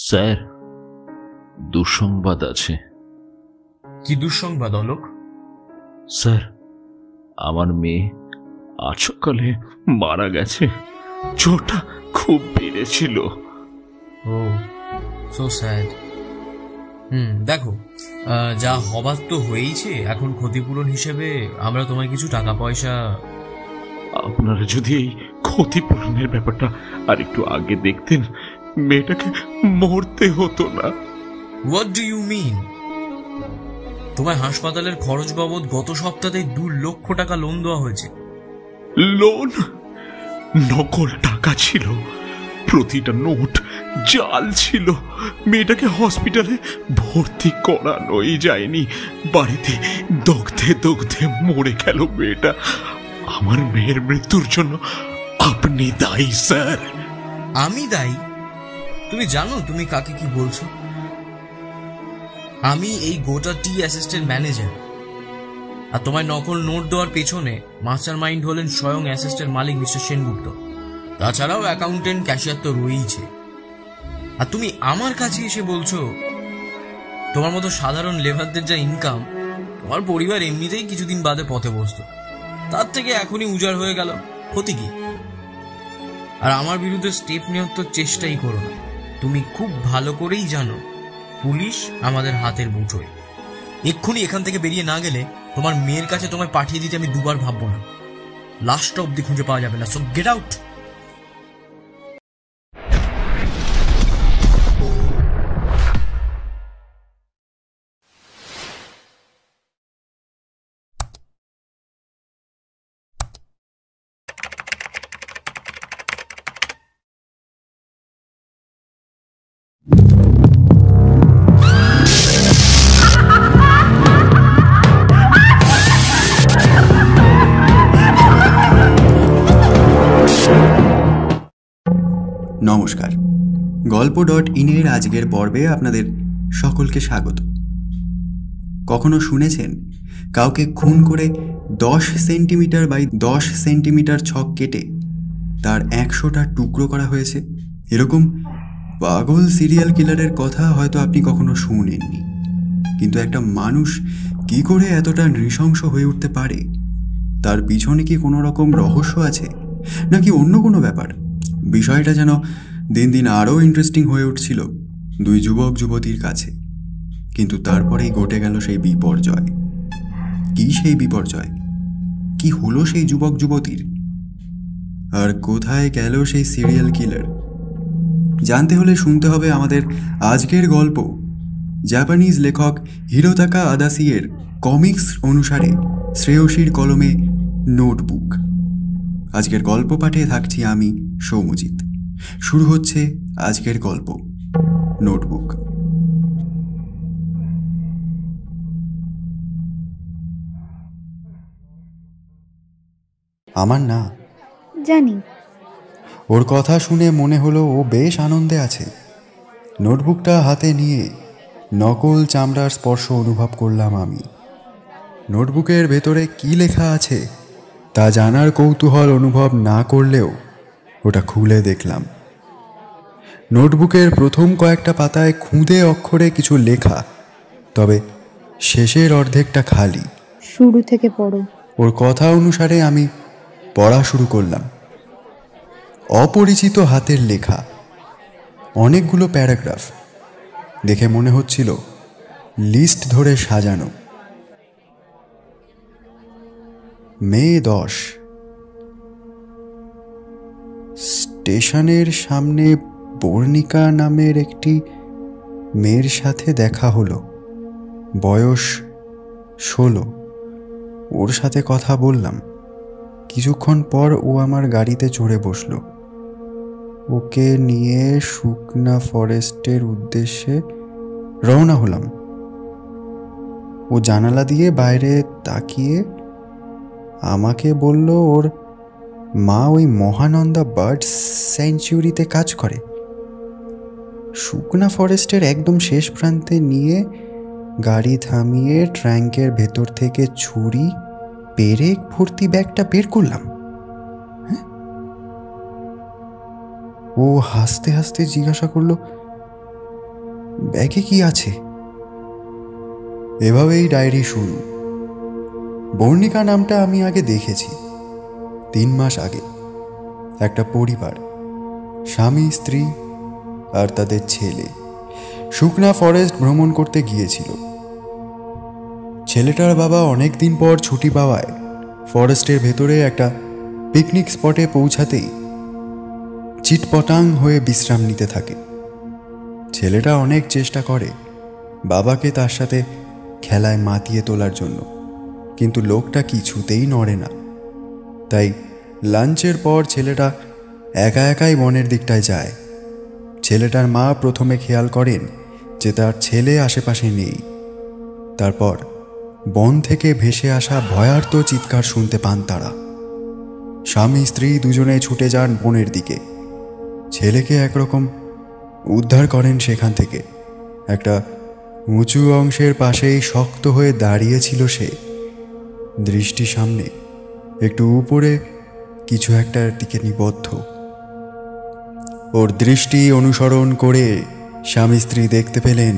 Sir, দুঃসংবাদ আছে। কি দুঃসংবাদ অলোক? স্যার, আমার মেয়ে আজ সকালে মারা গেছে। জ্বরটা খুব বেড়েছিল। ও, সো স্যাড। দেখো, যা হবার তো হয়েইছে। এখন ক্ষতিপূরণ হিসেবে আমরা তোমায় কিছু টাকা পয়সা। আপনারা যদি এই ক্ষতিপূরণের ব্যাপারটা আর একটু আগে দেখতেন, মেয়েটাকে মরতে হতো না। What do you mean? তোমায় হাসপাতালের খরচ বাবদ গত সপ্তাহে 2 লক্ষ টাকা লোন দেওয়া হয়েছে। লোন? নকল টাকা ছিল, প্রতিটা নোট জাল ছিল। মেয়েটাকে হসপিটালে ভর্তি করানোই যায়নি, বাড়িতে দগ্ধে দগ্ধে মরে গেল মেয়েটা। আমার মেয়ের মৃত্যুর জন্য আপনি দায়ী স্যার। আমি দায়ী? তুমি জানো তুমি কাকে কি বলছো? আমি এই গোটা টি অ্যাসিস্ট্যান্ট ম্যানেজার, আর তোমায় নকল নোট দেওয়ার পেছনে মাস্টার মাইন্ড হলেন স্বয়ং অ্যাসিস্ট্যান্ট মালিক মিস্টার সেনগুপ্ত। তাছাড়াও অ্যাকাউন্টেন্ট, ক্যাশিয়ার তো রয়েইছে। আর তুমি আমার কাছে এসে বলছো তোমার মতো সাধারণ লেবারদের যা ইনকাম, তোমার পরিবার এমনিতেই কিছুদিন বাদে পথে বসতো, তার থেকে এখনই উজাড় হয়ে গেল। ক্ষতি কি? আর আমার বিরুদ্ধে স্টেপ নেওয়ার তো চেষ্টাই করো না। তুমি খুব ভালো করেই জানো পুলিশ আমাদের হাতের মুঠোয়। এক্ষুনি এখান থেকে বেরিয়ে না গেলে তোমার মেয়ের কাছে তোমায় পাঠিয়ে দিতে আমি দুবার ভাববো না। লাস্টটা অব্দি খুঁজে পাওয়া যাবে না। So get out. নমস্কার, গল্প.in-এর আজকের পর্বে আপনাদের সকলকে স্বাগত। কখনো শুনেছেন কাউকে খুন করে 10 সেন্টিমিটার বাই 10 সেন্টিমিটার ছক কেটে তার 100টা টুকরো করা হয়েছে? এরকম পাগল সিরিয়াল কিলারের কথা হয়তো আপনি কখনো শুনেননি, কিন্তু একটা মানুষ কি করে এতটা নৃশংস হয়ে উঠতে পারে? তার পিছনে কি কোনো রকম রহস্য আছে, নাকি অন্য কোনো ব্যাপার? বিষয়টা যেন দিন দিন আরও ইন্টারেস্টিং হয়ে উঠছিল 2 যুবক যুবতীর কাছে। কিন্তু তারপরেই ঘটে গেল সেই বিপর্যয়। কি সেই বিপর্যয়? কি হলো সেই যুবক যুবতীর? আর কোথায় গেল সেই সিরিয়াল কিলার? জানতে হলে শুনতে হবে আমাদের আজকের গল্প, জাপানিজ লেখক হিরোতাকা আদাসিয়ের কমিক্স অনুসারে শ্রেয়সীর কলমে নোটবুক। আজকের গল্প পাঠে থাকছি আমি সৌমজিৎ। শুরু হচ্ছে আজকের গল্প, নোটবুক। আমার না জানি। ওর কথা শুনে মনে হলো ও বেশ আনন্দে আছে। নোটবুকটা হাতে নিয়ে নকল চামড়ার স্পর্শ অনুভব করলাম আমি। নোটবুকের ভেতরে কি লেখা আছে তা জানার কৌতূহল অনুভব না করলেও ওটা খুলে দেখলাম। নোটবুকের প্রথম কয়েকটা পাতায় খুদে অক্ষরে কিছু লেখা, তবে শেষের অর্ধেকটা খালি। শুরু থেকে পড়ো। ওর কথা অনুসারে আমি পড়া শুরু করলাম। অপরিচিত হাতের লেখা, অনেকগুলো প্যারাগ্রাফ। দেখে মনে হচ্ছিল লিস্ট ধরে সাজানো। মে 10, স্টেশনের সামনে বর্ণিকা নামের একটি মেয়ের সাথে দেখা হলো। বয়স 16। ওর সাথে কথা বললাম। কিছুক্ষণ পর ও আমার গাড়িতে চড়ে বসলো। ওকে নিয়ে শুকনা ফরেস্টের উদ্দেশ্যে রওনা হলাম। ও জানালা দিয়ে বাইরে তাকিয়ে আমাকে বলল ওর মা ওই মহানন্দা বার্ড স্যাংচুয়ারিতে কাজ করে। শুকনা ফরেস্টের একদম শেষ প্রান্তে নিয়ে গাড়ি থামিয়ে ট্রাঙ্কের ভেতর থেকে ছুরি, পেরেক ভর্তি ব্যাগটা বের করলাম। হ্যাঁ, ও হাসতে হাসতে জিজ্ঞাসা করলো, ব্যাগে কি আছে? এভাবেই ডায়েরি শুরু। বর্ণিকা নামটা আমি আগে দেখেছি 3 মাস আগে। একটা পরিবার, স্বামী স্ত্রী আর তাদের ছেলে শুকনা ফরেস্ট ভ্রমণ করতে গিয়েছিল। ছেলেটার বাবা অনেক দিন পর ছুটি পাওয়ায় ফরেস্টের ভেতরে একটা পিকনিক স্পটে পৌঁছাতেই চিটপটাং হয়ে বিশ্রাম নিতে থাকে। ছেলেটা অনেক চেষ্টা করে বাবাকে তার সাথে খেলায় মাতিয়ে তোলার জন্য, কিন্তু লোকটা কিছুতেই নড়ে না। তাই লাঞ্চের পর ছেলেটা একা একাই বনের দিকটায় যায়। ছেলেটার মা প্রথমে খেয়াল করেন যে তার ছেলে আশেপাশে নেই। তারপর বন থেকে ভেসে আসা ভয়ার্ত চিৎকার শুনতে পান তারা। স্বামী স্ত্রী দুজনে ছুটে যান বনের দিকে। ছেলেকে একরকম উদ্ধার করেন সেখান থেকে। একটা উঁচু অংশের পাশেই শক্ত হয়ে দাঁড়িয়েছিল সে। দৃষ্টি সামনে, একটু উপরে কিছু একটার দিকে নিবদ্ধ। ওর দৃষ্টি অনুসরণ করে স্বামী স্ত্রী দেখতে পেলেন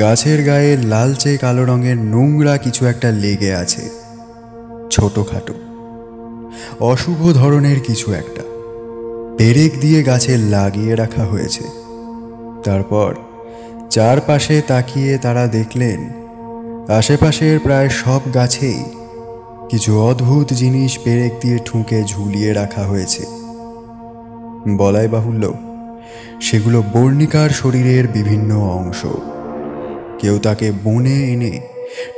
গাছের গায়ে লালচে কালো রঙের নোংরা কিছু একটা লেগে আছে। ছোটখাটো অশুভ ধরনের কিছু একটা পেরেক দিয়ে গাছে লাগিয়ে রাখা হয়েছে। তারপর চারপাশে তাকিয়ে তারা দেখলেন আশেপাশের প্রায় সব গাছেই কিছু অদ্ভুত জিনিস পেরেক দিয়ে ঠুকে ঝুলিয়ে রাখা হয়েছে। বলাই বাহুল্য, সেগুলো বর্ণিকার শরীরের বিভিন্ন অংশ। কেউ তাকে বনে এনে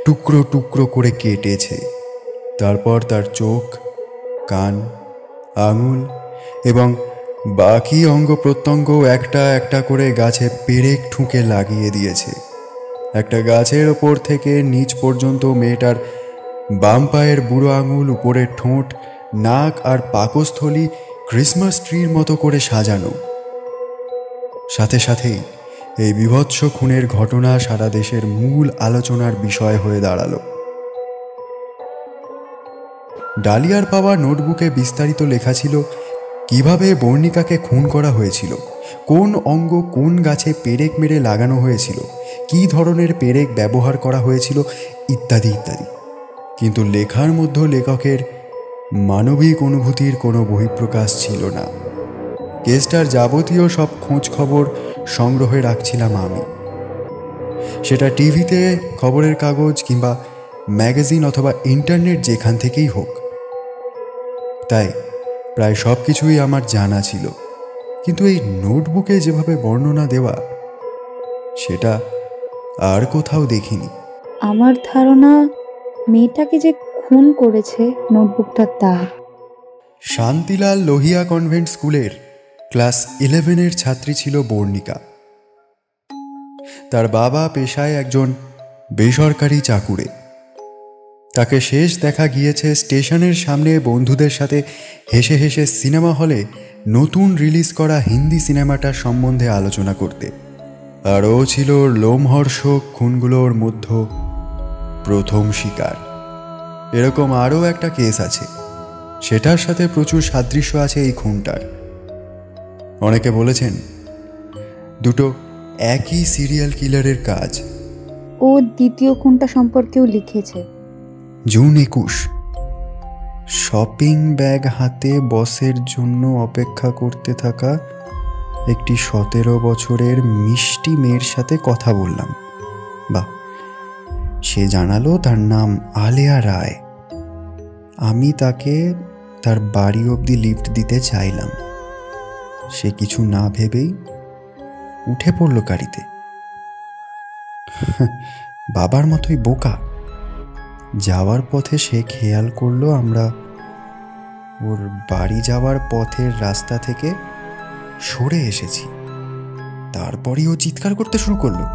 টুকরো টুকরো করে কেটেছে। তারপর তার চোখ, কান, আঙুল এবং বাকি অঙ্গ প্রত্যঙ্গ একটা একটা করে গাছে পেরেক ঠুকে লাগিয়ে দিয়েছে। একটা গাছের ওপর থেকে নিচ পর্যন্ত মেয়েটার বাম পায়ের বুড়ো আঙুল, উপরের ঠোঁট, নাক আর পাকস্থলী ক্রিসমাস ট্রির মতো করে সাজানো। সাথে সাথেই এই বীভৎস খুনের ঘটনা সারা দেশের মূল আলোচনার বিষয় হয়ে দাঁড়ালো। ডালিয়ার পাওয়া নোটবুকে বিস্তারিত লেখা ছিল কিভাবে বর্ণিকাকে খুন করা হয়েছিল, কোন অঙ্গ কোন গাছে পেরেক মেরে লাগানো হয়েছিল, কী ধরনের পেরেক ব্যবহার করা হয়েছিল, ইত্যাদি ইত্যাদি। কিন্তু লেখার মধ্যে লেখকের মানবিক অনুভূতির কোনো বহিঃপ্রকাশ ছিল না। কেসটার যাবতীয় সব খোঁজ খবর সংগ্রহে রাখছিলাম আমি। সেটা টিভিতে, খবরের কাগজ কিংবা ম্যাগাজিন অথবা ইন্টারনেট যেখান থেকেই হোক। তাই প্রায় সব কিছুই আমার জানা ছিল, কিন্তু এই নোটবুকে যেভাবে বর্ণনা দেওয়া, সেটা আর কোথাও দেখিনি। আমার ধারণা মেয়েটাকে যে খুন করেছে নোটবুকটা তার। শান্তিলাল লোহিয়া কনভেন্ট স্কুলের ক্লাস 11-এর ছাত্রী ছিল বর্ণিকা। তার বাবা পেশায় একজন বেসরকারি চাকুরে। তাকে শেষ দেখা গিয়েছে স্টেশনের সামনে বন্ধুদের সাথে হেসে হেসে সিনেমা হলে নতুন রিলিজ করা হিন্দি সিনেমাটার সম্বন্ধে আলোচনা করতে। আর ও ছিল লোমহর্ষক খুনগুলোর মধ্যে প্রথম শিকার। এরকম আরও একটা কেস আছে, সেটার সাথে প্রচুর সাদৃশ্য আছে এই খুনটার। অনেকে বলেছেন দুটো একই সিরিয়াল কিলারের কাজ। ও দ্বিতীয় খুনটা সম্পর্কেও লিখেছে। জুন 21, শপিং ব্যাগ হাতে বসের জন্য অপেক্ষা করতে থাকা একটি 17 বছরের মিষ্টি মেয়ের সাথে কথা বললাম। বা সে জানালো তার নাম আলেয়া রায়। আমি তাকে তার বাড়ি অবধি লিফট দিতে চাইলাম। সে কিছু না ভেবেই উঠে পড়ল গাড়িতে। বাবার মতোই বোকা। যাওয়ার পথে সে খেয়াল করলো আমরা ওর বাড়ি যাওয়ার পথের রাস্তা থেকে সরে এসেছি। তারপরই ও চিৎকার করতে শুরু করলো।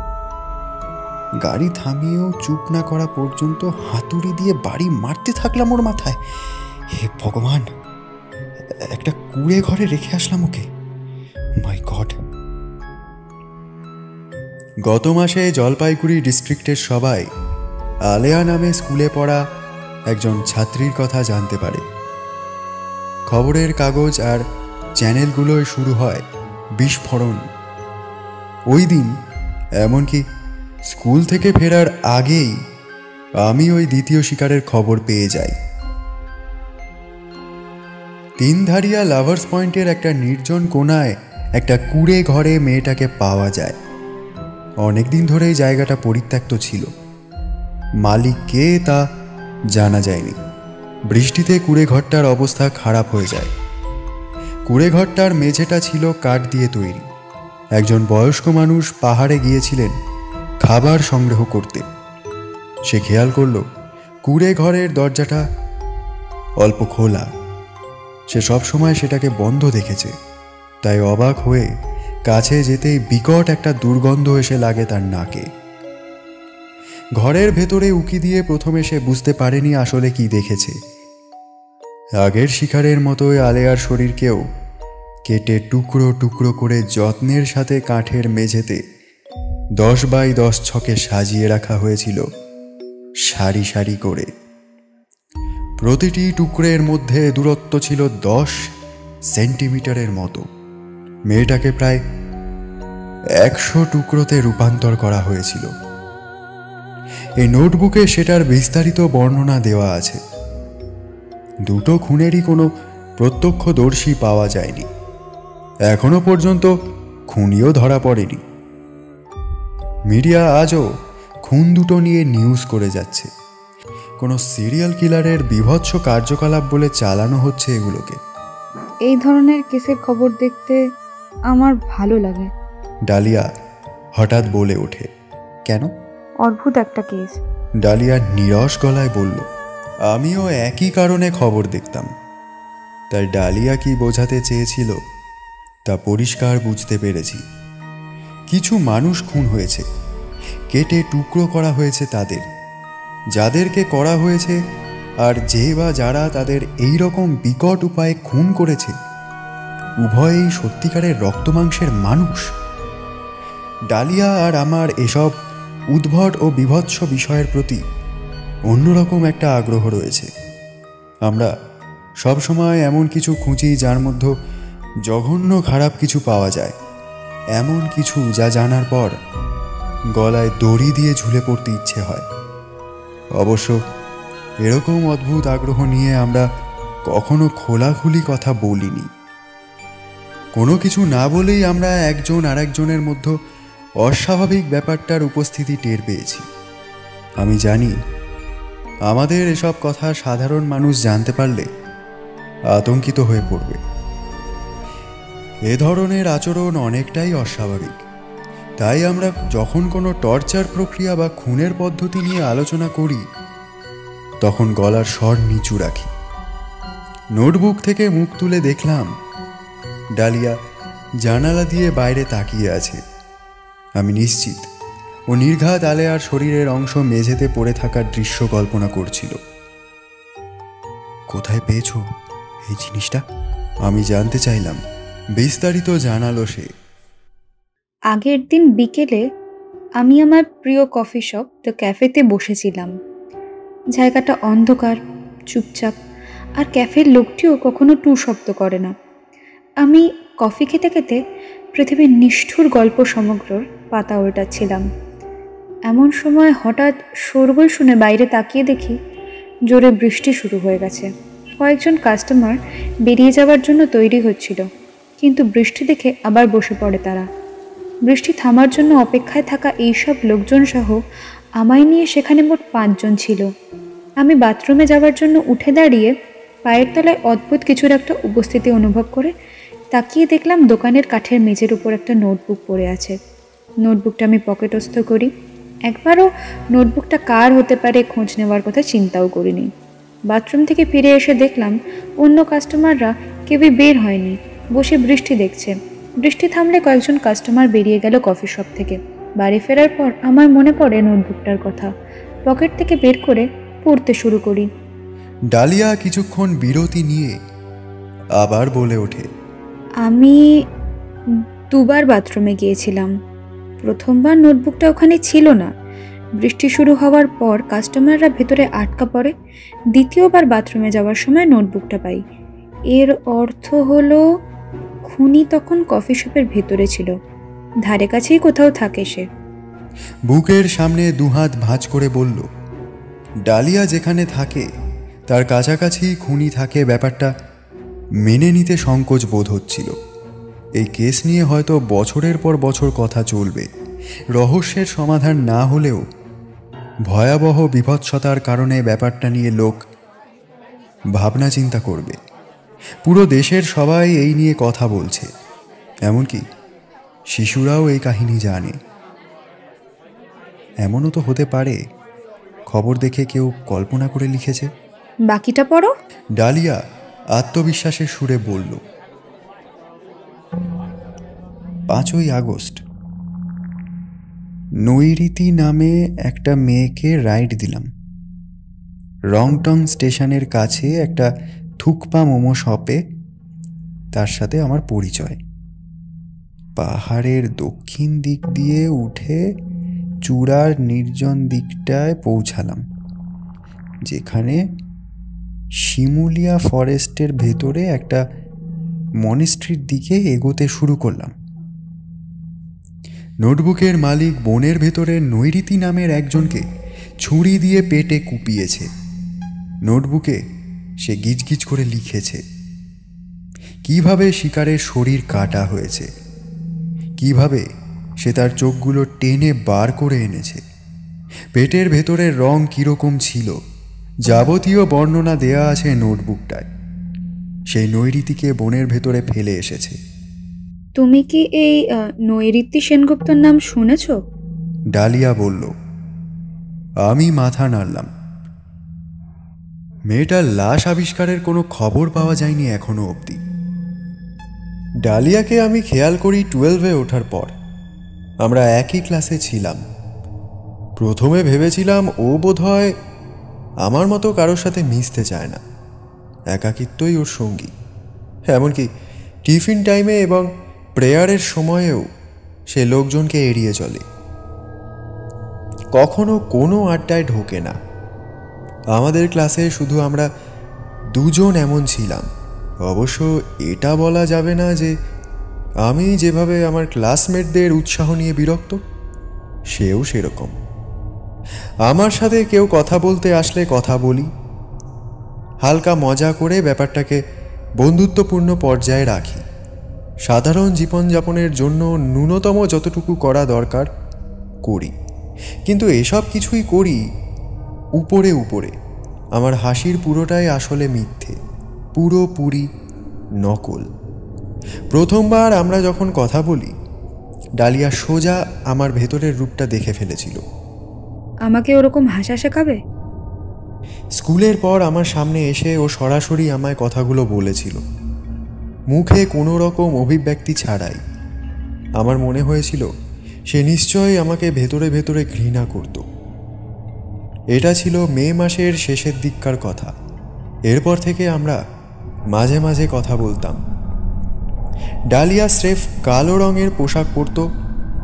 গাড়ি থামিয়েও চুপ না করা পর্যন্ত হাতুড়ি দিয়ে বাড়ি মারতে থাকলাম ওর মাথায়। হে ভগবান, একটা কুঁড়ে ঘরে রেখে আসলাম ওকে। মাই গড। গত মাসে জলপাইগুড়ি ডিস্ট্রিক্টের সবাই আলেয়া নামে স্কুলে পড়া একজন ছাত্রীর কথা জানতে পারে। খবরের কাগজ আর চ্যানেলগুলোয় শুরু হয় বিস্ফোরণ। ওই দিন এমনকি স্কুল থেকে ফেরার আগেই আমি ওই দ্বিতীয় শিকারের খবর পেয়ে যাই। তিনধারিয়া লাভার্স পয়েন্টের একটা নির্জন কোণায় একটা কুঁড়ে ঘরে মেয়েটাকে পাওয়া যায়। অনেকদিন ধরেই জায়গাটা পরিত্যক্ত ছিল। মালিক কে তা জানা যায়নি। বৃষ্টিতে কুঁড়ে ঘরটার অবস্থা খারাপ হয়ে যায়। কুঁড়ে ঘরটার মেঝেটা ছিল কাঠ দিয়ে তৈরি। একজন বয়স্ক মানুষ পাহাড়ে গিয়েছিলেন খাবার সংগ্রহ করতে। সে খেয়াল করল কুঁড়ে ঘরের দরজাটা অল্প খোলা। সে সবসময় সেটাকে বন্ধ দেখেছে, তাই অবাক হয়ে কাছে যেতেই বিকট একটা দুর্গন্ধ এসে লাগে তার নাকে। ঘরের ভেতরে উকি দিয়ে প্রথমে সে বুঝতে পারেনি আসলে কি দেখেছে। আগের শিকারের মতোই আলেয়ার শরীরকেও কেটে টুকরো টুকরো করে যত্নের সাথে কাঠের মেঝেতে 10x10 ছকে সাজিয়ে রাখা হয়েছিল সারি সারি করে। প্রতিটি টুকরের মধ্যে দূরত্ব ছিল 10 সেন্টিমিটারের মতো। মেয়েটাকে প্রায় 100 টুকরোতে রূপান্তর করা হয়েছিল। এই নোটবুকে সেটার বিস্তারিত বর্ণনা দেওয়া আছে। দুটো খুনেরই কোনো প্রত্যক্ষদর্শী পাওয়া যায়নি। এখনো পর্যন্ত খুনিও ধরা পড়েনি। মিডিয়া আজও খুন দুটো নিয়ে নিউজ করে যাচ্ছে। কোনো সিরিয়াল কিলারের বীভৎস কার্যকলাপ বলে চালানো হচ্ছে এগুলোকে। এই ধরনের কেসের খবর দেখতে আমার ভালো লাগে। ডালিয়া হঠাৎ বলে ওঠে। কেন? অদ্ভুত একটা কেস। ডালিয়া নিরস গলায় বলল, আমিও একই কারণে খবর দেখতাম। তাই ডালিয়া কি বোঝাতে চেয়েছিল তা পরিষ্কার বুঝতে পেরেছি। কিছু মানুষ খুন হয়েছে, কেটে টুকরো করা হয়েছে তাদের, যাদেরকে করা হয়েছে, আর যে বা যারা তাদের এই রকম বিকট উপায়ে খুন করেছে উভয়েই সত্যিকারের রক্তমাংসের মানুষ। ডালিয়া আর আমার এসব উদ্ভট ও বিভৎস বিষয়ের প্রতি অন্যরকম একটা আগ্রহ রয়েছে। আমরা সবসময় এমন কিছু খুঁজি যার মধ্যে জঘন্য খারাপ কিছু পাওয়া যায়, এমন কিছু যা জানার পর গলায় দড়ি দিয়ে ঝুলে পড়তে ইচ্ছে হয়। অবশ্য এরকম অদ্ভুত আগ্রহ নিয়ে আমরা কখনো খোলাখুলি কথা বলিনি। কোনো কিছু না বলেই আমরা একজন আরেকজনের মধ্যে অস্বাভাবিক ব্যাপারটার উপস্থিতি টের পেয়েছি। আমি জানি আমাদের এসব কথা সাধারণ মানুষ জানতে পারলে আতঙ্কিত হয়ে পড়বে। এ ধরনের আচরণ অনেকটাই অস্বাভাবিক। তাই আমরা যখন কোনো টর্চার প্রক্রিয়া বা খুনের পদ্ধতি নিয়ে আলোচনা করি তখন গলার স্বর নিচু রাখি। নোটবুক থেকে মুখ তুলে দেখলাম ডালিয়া জানালা দিয়ে বাইরে তাকিয়ে আছে। আমি নিশ্চিত ও নির্ঘাত আলেয়ার শরীরের অংশ মেঝেতে পড়ে থাকার দৃশ্য কল্পনা করছিল। কোথায় পেয়েছো এই জিনিসটা? আমি জানতে চাইলাম। বিস্তারিত জানালো সে। আগের দিন বিকেলে আমি আমার প্রিয় কফি শপ দ্য ক্যাফেতে বসেছিলাম। জায়গাটা অন্ধকার, চুপচাপ, আর ক্যাফের লোকটিও কখনো টু শব্দ করে না। আমি কফি খেতে খেতে পৃথিবীর নিষ্ঠুর গল্প সমগ্রর পাতা উল্টাচ্ছিলাম। এমন সময় হঠাৎ শোরগোল শুনে বাইরে তাকিয়ে দেখি জোরে বৃষ্টি শুরু হয়ে গেছে। কয়েকজন কাস্টমার বেরিয়ে যাওয়ার জন্য তৈরি হচ্ছিল, কিন্তু বৃষ্টি দেখে আবার বসে পড়ে তারা। বৃষ্টি থামার জন্য অপেক্ষায় থাকা এইসব লোকজন সহ আমায় নিয়ে সেখানে মোট 5 জন ছিল। আমি বাথরুমে যাওয়ার জন্য উঠে দাঁড়িয়ে পায়ের তলায় অদ্ভুত কিছুর একটা উপস্থিতি অনুভব করে তাকিয়ে দেখলাম দোকানের কাঠের মেঝের উপর একটা নোটবুক পড়ে আছে। নোটবুকটা আমি পকেটস্থ করি। একবারও নোটবুকটা কার হতে পারে খোঁজ নেওয়ার কথা চিন্তাও করিনি। বাথরুম থেকে ফিরে এসে দেখলাম অন্য কাস্টমাররা কেউই বের হয়নি, বসে বৃষ্টি দেখছে। বৃষ্টি থামলে কয়েকজন কাস্টমার বেরিয়ে গেল কফি শপ থেকে। বাড়ি ফেরার পর আমার মনে পড়ে নোটবুকটার কথা। পকেট থেকে বের করে পড়তে শুরু করি। ডালিয়া কিছুক্ষণ বিরতি নিয়ে আবার বলে ওঠে, আমি 2 বার বাথরুমে গিয়েছিলাম। প্রথমবার নোটবুকটা ওখানে ছিল না। বৃষ্টি শুরু হওয়ার পর কাস্টমাররা ভেতরে আটকা পড়ে। দ্বিতীয়বার বাথরুমে যাওয়ার সময় নোটবুকটা পাই। এর অর্থ হলো খুনি তখন কফি শপের ভেতরে ছিল, ধারে কাছেই কোথাও থাকে সে। বুকের সামনে দুহাত ভাঁজ করে বলল, ডালিয়া যেখানে থাকে তার কাছাকাছি খুনি থাকে, ব্যাপারটা মেনে নিতে সংকোচ বোধ হচ্ছিল। এই কেস নিয়ে হয়তো বছরের পর বছর কথা চলবে, রহস্যের সমাধান না হলেও ভয়াবহ বিভৎসতার কারণে ব্যাপারটা নিয়ে লোক ভাবনা চিন্তা করবে। পুরো দেশের সবাই এই নিয়ে কথা বলছে, এমনকি শিশুরাও এই কাহিনী জানে। এমনও তো হতে পারে খবর দেখে কেউ কল্পনা করে লিখেছে। বাকিটা পড়ো। ডালিয়া আত্মবিশ্বাসের সুরে বলল, 5ই আগস্ট নৈরীতি নামে একটা মেয়েকে রাইড দিলাম। রংটং স্টেশনের কাছে একটা থুকপা মোমো শপে তার সাথে আমার পরিচয়। পাহাড়ের দক্ষিণ দিক দিয়ে উঠে চূড়ার নির্জন দিকটায় পৌঁছালাম, যেখানে শিমুলিয়া ফরেস্টের ভেতরে একটা মনিস্ট্রির দিকে এগোতে শুরু করলাম। নোটবুকের মালিক বনের ভেতরে নৈরীতি নামের একজনকে ছুরি দিয়ে পেটে কুপিয়েছে। নোটবুকে সে গিজগিজ করে লিখেছে কিভাবে শিকারের শরীর কাটা হয়েছে, কিভাবে সে তার চোখগুলো টেনে বার করে এনেছে, পেটের ভেতরের রং কীরকম ছিল, যাবতীয় বর্ণনা দেয়া আছে নোটবুকটায়। সেই নৈরীতিকে বনের ভেতরে ফেলে এসেছে। তুমি কি এই নৈরীতি সেনগুপ্তর নাম শুনেছ? ডালিয়া বলল। আমি মাথা নাড়লাম। মেয়েটার লাশ আবিষ্কারের কোনো খবর পাওয়া যায়নি এখনো অবধি। ডালিয়াকে আমি খেয়াল করি 12-এ ওঠার পর। আমরা একই ক্লাসে ছিলাম। প্রথমে ভেবেছিলাম ও বোধহয় আমার মতো কারোর সাথে মিশতে চায় না, একাকিত্বই ওর সঙ্গী। এমনকি টিফিন টাইমে এবং প্রেয়ারের সময়েও সে লোকজনকে এড়িয়ে চলে, কখনো কোনো আড্ডায় ঢোকে না। আমাদের ক্লাসে শুধু আমরা দুজন এমন ছিলাম। অবশ্য এটা বলা যাবে না যে আমি যেভাবে আমার ক্লাসমেটদের উৎসাহ নিয়ে বিরক্ত, সেও সেরকম। আমার সাথে কেউ কথা বলতে আসলে কথা বলি, হালকা মজা করে ব্যাপারটাকে বন্ধুত্বপূর্ণ পর্যায়ে রাখি। সাধারণ জীবনযাপনের জন্য ন্যূনতম যতটুকু করা দরকার করি, কিন্তু এসব কিছুই করি উপরে উপরে। আমার হাসির পুরোটাই আসলে মিথ্যে, পুরোপুরি নকল। প্রথমবার আমরা যখন কথা বলি, ডালিয়া সোজা আমার ভেতরের রূপটা দেখে ফেলেছিল। আমাকে ওরকম হাসা শেখাবে? স্কুলের পর আমার সামনে এসে ও সরাসরি আমায় কথাগুলো বলেছিল, মুখে কোনো রকম অভিব্যক্তি ছাড়াই। আমার মনে হয়েছিল সে নিশ্চয়ই আমাকে ভেতরে ভেতরে ঘৃণা করত। এটা ছিল মে মাসের শেষের দিককার কথা। এরপর থেকে আমরা মাঝে মাঝে কথা বলতাম। ডালিয়া স্রেফ কালো রঙের পোশাক পরত,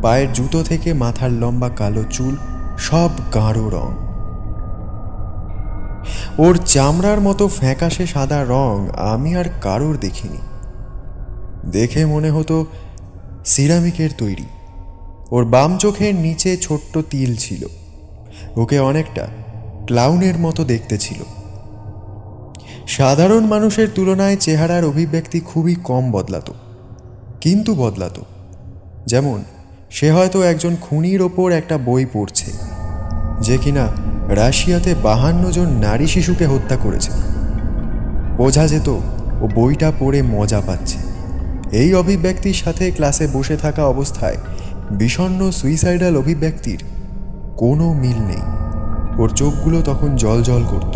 পায়ের জুতো থেকে মাথার লম্বা কালো চুল সব গাঢ় রং। ওর চামড়ার মতো ফ্যাকাশে সাদা রং আমি আর কারোর দেখিনি। দেখে মনে হতো সিরামিকের তৈরি। ওর বাম চোখের নিচে ছোট্ট তিল ছিল। ওকে অনেকটা ক্লাউনের মতো দেখতে ছিল। সাধারণ মানুষের তুলনায় চেহারার অভিব্যক্তি খুবই কম বদলাতো, কিন্তু বদলাতো। যেমন সে হয়তো একজন খুনির ওপর একটা বই পড়ছে, যে কিনা রাশিয়াতে 52 জন নারী শিশুকে হত্যা করেছে। বোঝা যেত ও বইটা পড়ে মজা পাচ্ছে। এই অভিব্যক্তির সাথে ক্লাসে বসে থাকা অবস্থায় বিষণ্ণ সুইসাইডাল অভিব্যক্তির কোনো মিল নেই। ওর চোখগুলো তখন জল জল করত।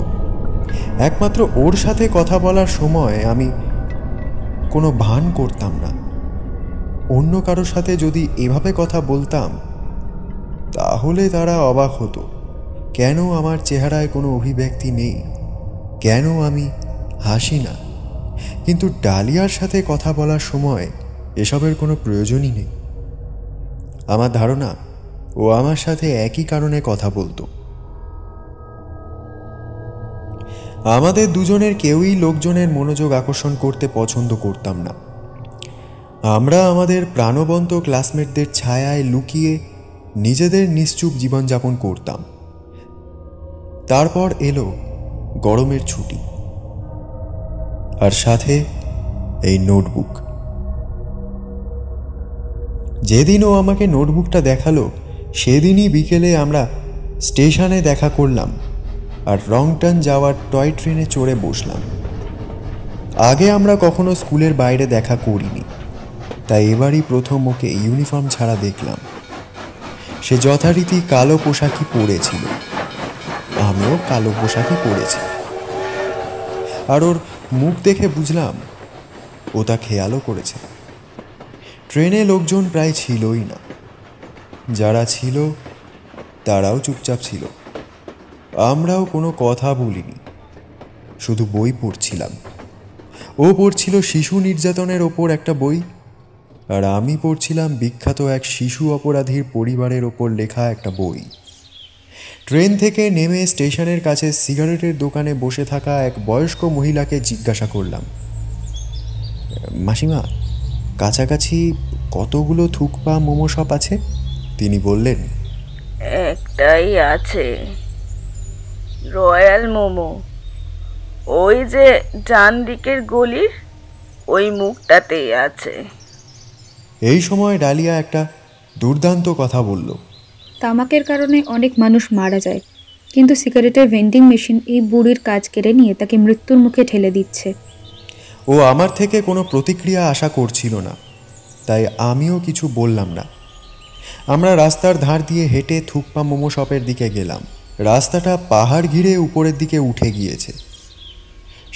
একমাত্র ওর সাথে কথা বলার সময় আমি কোনো ভান করতাম না। অন্য কারোর সাথে যদি এভাবে কথা বলতাম, তাহলে তারা অবাক হতো কেন আমার চেহারায় কোনো অভিব্যক্তি নেই, কেন আমি হাসি না। কিন্তু ডালিয়ার সাথে কথা বলার সময় এসবের কোনো প্রয়োজনই নেই। আমার ধারণা ও আমার সাথে একই কারণে কথা বলতো। আমাদের দুজনের কেউই লোকজনের মনোযোগ আকর্ষণ করতে পছন্দ করতাম না। আমরা আমাদের প্রাণবন্ত ক্লাসমেটদের ছায়ায় লুকিয়ে নিজেদের নিশ্চুপ জীবনযাপন করতাম। তারপর এলো গরমের ছুটি, আর সাথে এই নোটবুক। যেদিন ও আমাকে নোটবুকটা দেখালো সেদিনই বিকেলে আমরা স্টেশনে দেখা করলাম আর রংটন যাওয়ার টয় ট্রেনে চড়ে বসলাম। আগে আমরা কখনো স্কুলের বাইরে দেখা করিনি, তাই এবারই প্রথম ওকে ইউনিফর্ম ছাড়া দেখলাম। সে যথারীতি কালো পোশাকই পরেছিল, আমিও কালো পোশাকই পরেছি। আর ওর মুখ দেখে বুঝলাম ও তা খেয়ালও করেছে। ট্রেনে লোকজন প্রায় ছিলই না, যারা ছিল তারাও চুপচাপ ছিল। আমরাও কোনো কথা বলিনি, শুধু বই পড়ছিলাম। ও পড়ছিল শিশু নির্যাতনের ওপর একটা বই, আর আমি পড়ছিলাম বিখ্যাত এক শিশু অপরাধীর পরিবারের ওপর লেখা একটা বই। ট্রেন থেকে নেমে স্টেশনের কাছে সিগারেটের দোকানে বসে থাকা এক বয়স্ক মহিলাকে জিজ্ঞাসা করলাম, মাসিমা, কাছাকাছি কতগুলো থুকপা মোমো শপ আছে? তিনি বললেন, একটাই আছে, রয়্যাল মোমো। ওই যে ডান দিকের গলির ওই মুখটাতেই আছে। এই সময় ডালিয়া একটা দুর্দান্ত কথা বলল। তামাকের কারণে অনেক মানুষ মারা যায়, কিন্তু সিগারেটের ভেন্ডিং মেশিন এই বুড়ির কাজ কেড়ে নিয়ে তাকে মৃত্যুর মুখে ঠেলে দিচ্ছে। ও আমার থেকে কোনো প্রতিক্রিয়া আশা করছিল না, তাই আমিও কিছু বললাম না। আমরা রাস্তার ধার দিয়ে হেঁটে থুকপা মোমো শপের দিকে গেলাম। রাস্তাটা পাহাড় ঘিরে উপরের দিকে উঠে গিয়েছে।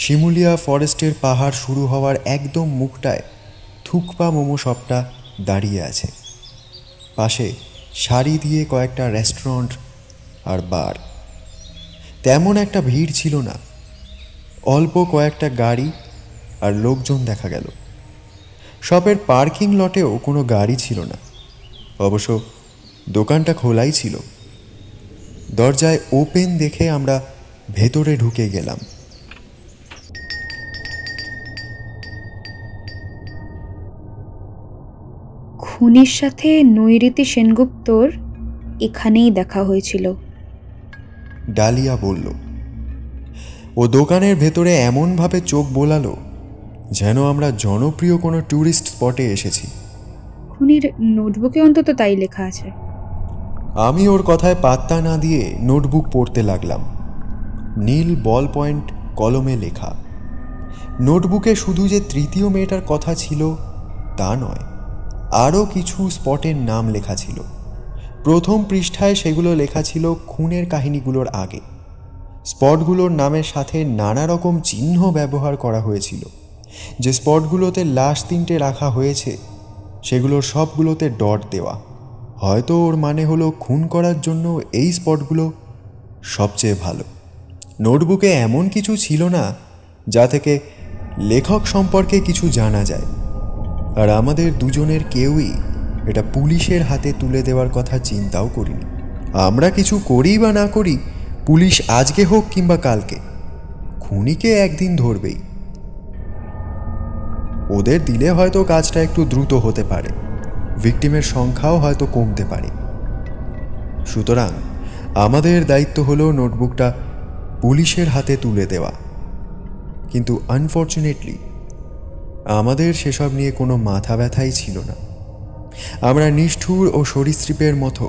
শিমুলিয়া ফরেস্টের পাহাড় শুরু হওয়ার একদম মুখটায় থুকপা মোমো শপটা দাঁড়িয়ে আছে। পাশে সারি দিয়ে কয়েকটা রেস্টুরেন্ট আর বার। তেমন একটা ভিড় ছিল না, অল্প কয়েকটা গাড়ি আর লোকজন দেখা গেল। শপের পার্কিং লটেও কোনো গাড়ি ছিল না, অবশ্য দোকানটা খোলাই ছিল। দরজায় ওপেন দেখে আমরা ভেতরে ঢুকে গেলাম। খুনির সাথে নৈঋতি সেনগুপ্তর এখানেই দেখা হয়েছিল, ডালিয়া বলল। ও দোকানের ভেতরে এমনভাবে চোখ বোলালো যেন আমরা জনপ্রিয় কোনো ট্যুরিস্ট স্পটে এসেছি। খুনির নোটবুকে অন্তত তাই লেখা আছে। আমি ওর কথায় পাত্তা না দিয়ে নোটবুক পড়তে লাগলাম। নীল বল পয়েন্ট কলমে লেখা। নোটবুকে শুধু যে তৃতীয় মেয়েটার কথা ছিল তা নয়, আরও কিছু স্পটের নাম লেখা ছিল। প্রথম পৃষ্ঠায় সেগুলো লেখা ছিল খুনের কাহিনীগুলোর আগে। স্পটগুলোর নামের সাথে নানা রকম চিহ্ন ব্যবহার করা হয়েছিল। যে স্পটগুলোতে লাশ 3টে রাখা হয়েছে সেগুলোর সবগুলোতে ডট দেওয়া। হয়তো ওর মানে হলো খুন করার জন্য এই স্পটগুলো সবচেয়ে ভালো। নোটবুকে এমন কিছু ছিল না যা থেকে লেখক সম্পর্কে কিছু জানা যায়, আর আমাদের দুজনের কেউই এটা পুলিশের হাতে তুলে দেওয়ার কথা চিন্তাও করিনি। আমরা কিছু করি বা না করি, পুলিশ আজকে হোক কিংবা কালকে খুনিকে একদিন ধরবেই। ওদের দিলে হয়তো কাজটা একটু দ্রুত হতে পারে, ভিকটিমের সংখ্যাও হয়তো কমতে পারে। সুতরাং আমাদের দায়িত্ব হলো নোটবুকটা পুলিশের হাতে তুলে দেওয়া। কিন্তু আনফর্চুনেটলি আমাদের সেসব নিয়ে কোনো মাথা ব্যথাই ছিল না। আমরা নিষ্ঠুর ও সরীসৃপের মতো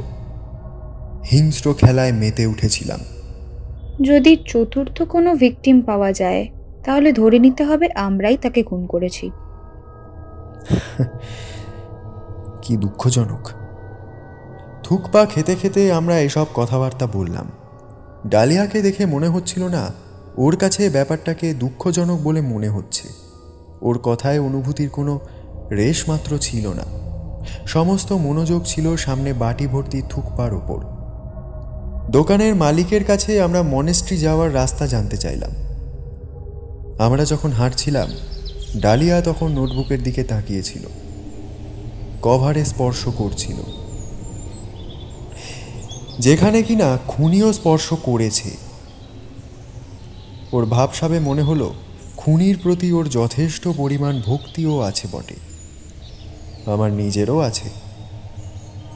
হিংস্র খেলায় মেতে উঠেছিলাম। যদি চতুর্থ কোনো ভিকটিম পাওয়া যায় তাহলে ধরে নিতে হবে আমরাই তাকে খুন করেছি। কি দুঃখজনক। থুকপা খেতে খেতে আমরা এসব কথাবার্তা বললাম। ডালিয়াকে দেখে মনে হচ্ছিল না ওর কাছে ব্যাপারটাকে দুঃখজনক বলে মনে হচ্ছে। ওর কথায় অনুভূতির কোনো রেশ মাত্র ছিল না। সমস্ত মনোযোগ ছিল সামনে বাটি ভর্তি থুকপার ওপর। দোকানের মালিকের কাছে আমরা মনেস্ট্রি যাওয়ার রাস্তা জানতে চাইলাম। আমরা যখন হাঁটছিলাম ডালিয়া তখন নোটবুকের দিকে তাকিয়েছিল, কভারে স্পর্শ করছিল, যেখানে কিনা খুনিও স্পর্শ করেছে। ওর ভাবসাবে মনে হলো খুনির প্রতি ওর যথেষ্ট পরিমাণ ভক্তিও আছে বটে, আমার নিজেরও আছে।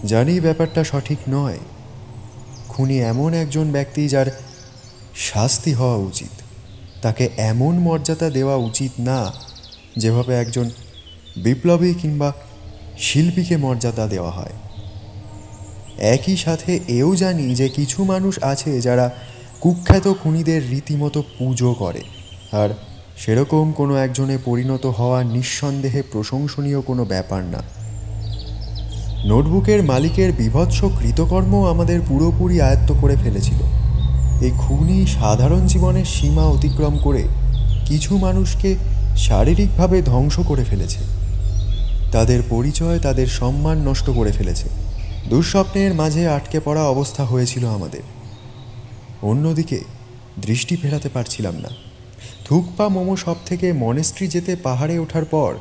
জানি ব্যাপারটা সঠিক নয়। খুনি এমন একজন ব্যক্তি যার শাস্তি হওয়া উচিত। তাকে এমন মর্যাদা দেওয়া উচিত না যেভাবে একজন বিপ্লবী কিংবা শিল্পীকে মর্যাদা দেওয়া হয়। একই সাথে এও জানি যে কিছু মানুষ আছে যারা কুখ্যাত খুনিদের রীতিমতো পুজো করে, আর সেরকম কোনো একজনে পরিণত হওয়া নিঃসন্দেহে প্রশংসনীয় কোনো ব্যাপার না। নোটবুকের মালিকের বীভৎস কৃতকর্ম আমাদের পুরোপুরি আয়ত্ত করে ফেলেছিল। এই খুনি সাধারণ জীবনের সীমা অতিক্রম করে কিছু মানুষকে শারীরিকভাবে ধ্বংস করে ফেলেছে, তাদের পরিচয়, তাদের সম্মান নষ্ট করে ফেলেছে। দুঃস্বপ্নের মাঝে আটকে পড়া অবস্থা হয়েছিল আমাদের। অন্যদিকে দৃষ্টি ফেরাতে পারছিলাম না। থুকপা মোমো শপ থেকে মনেস্ট্রি যেতে পাহাড়ে ওঠার পর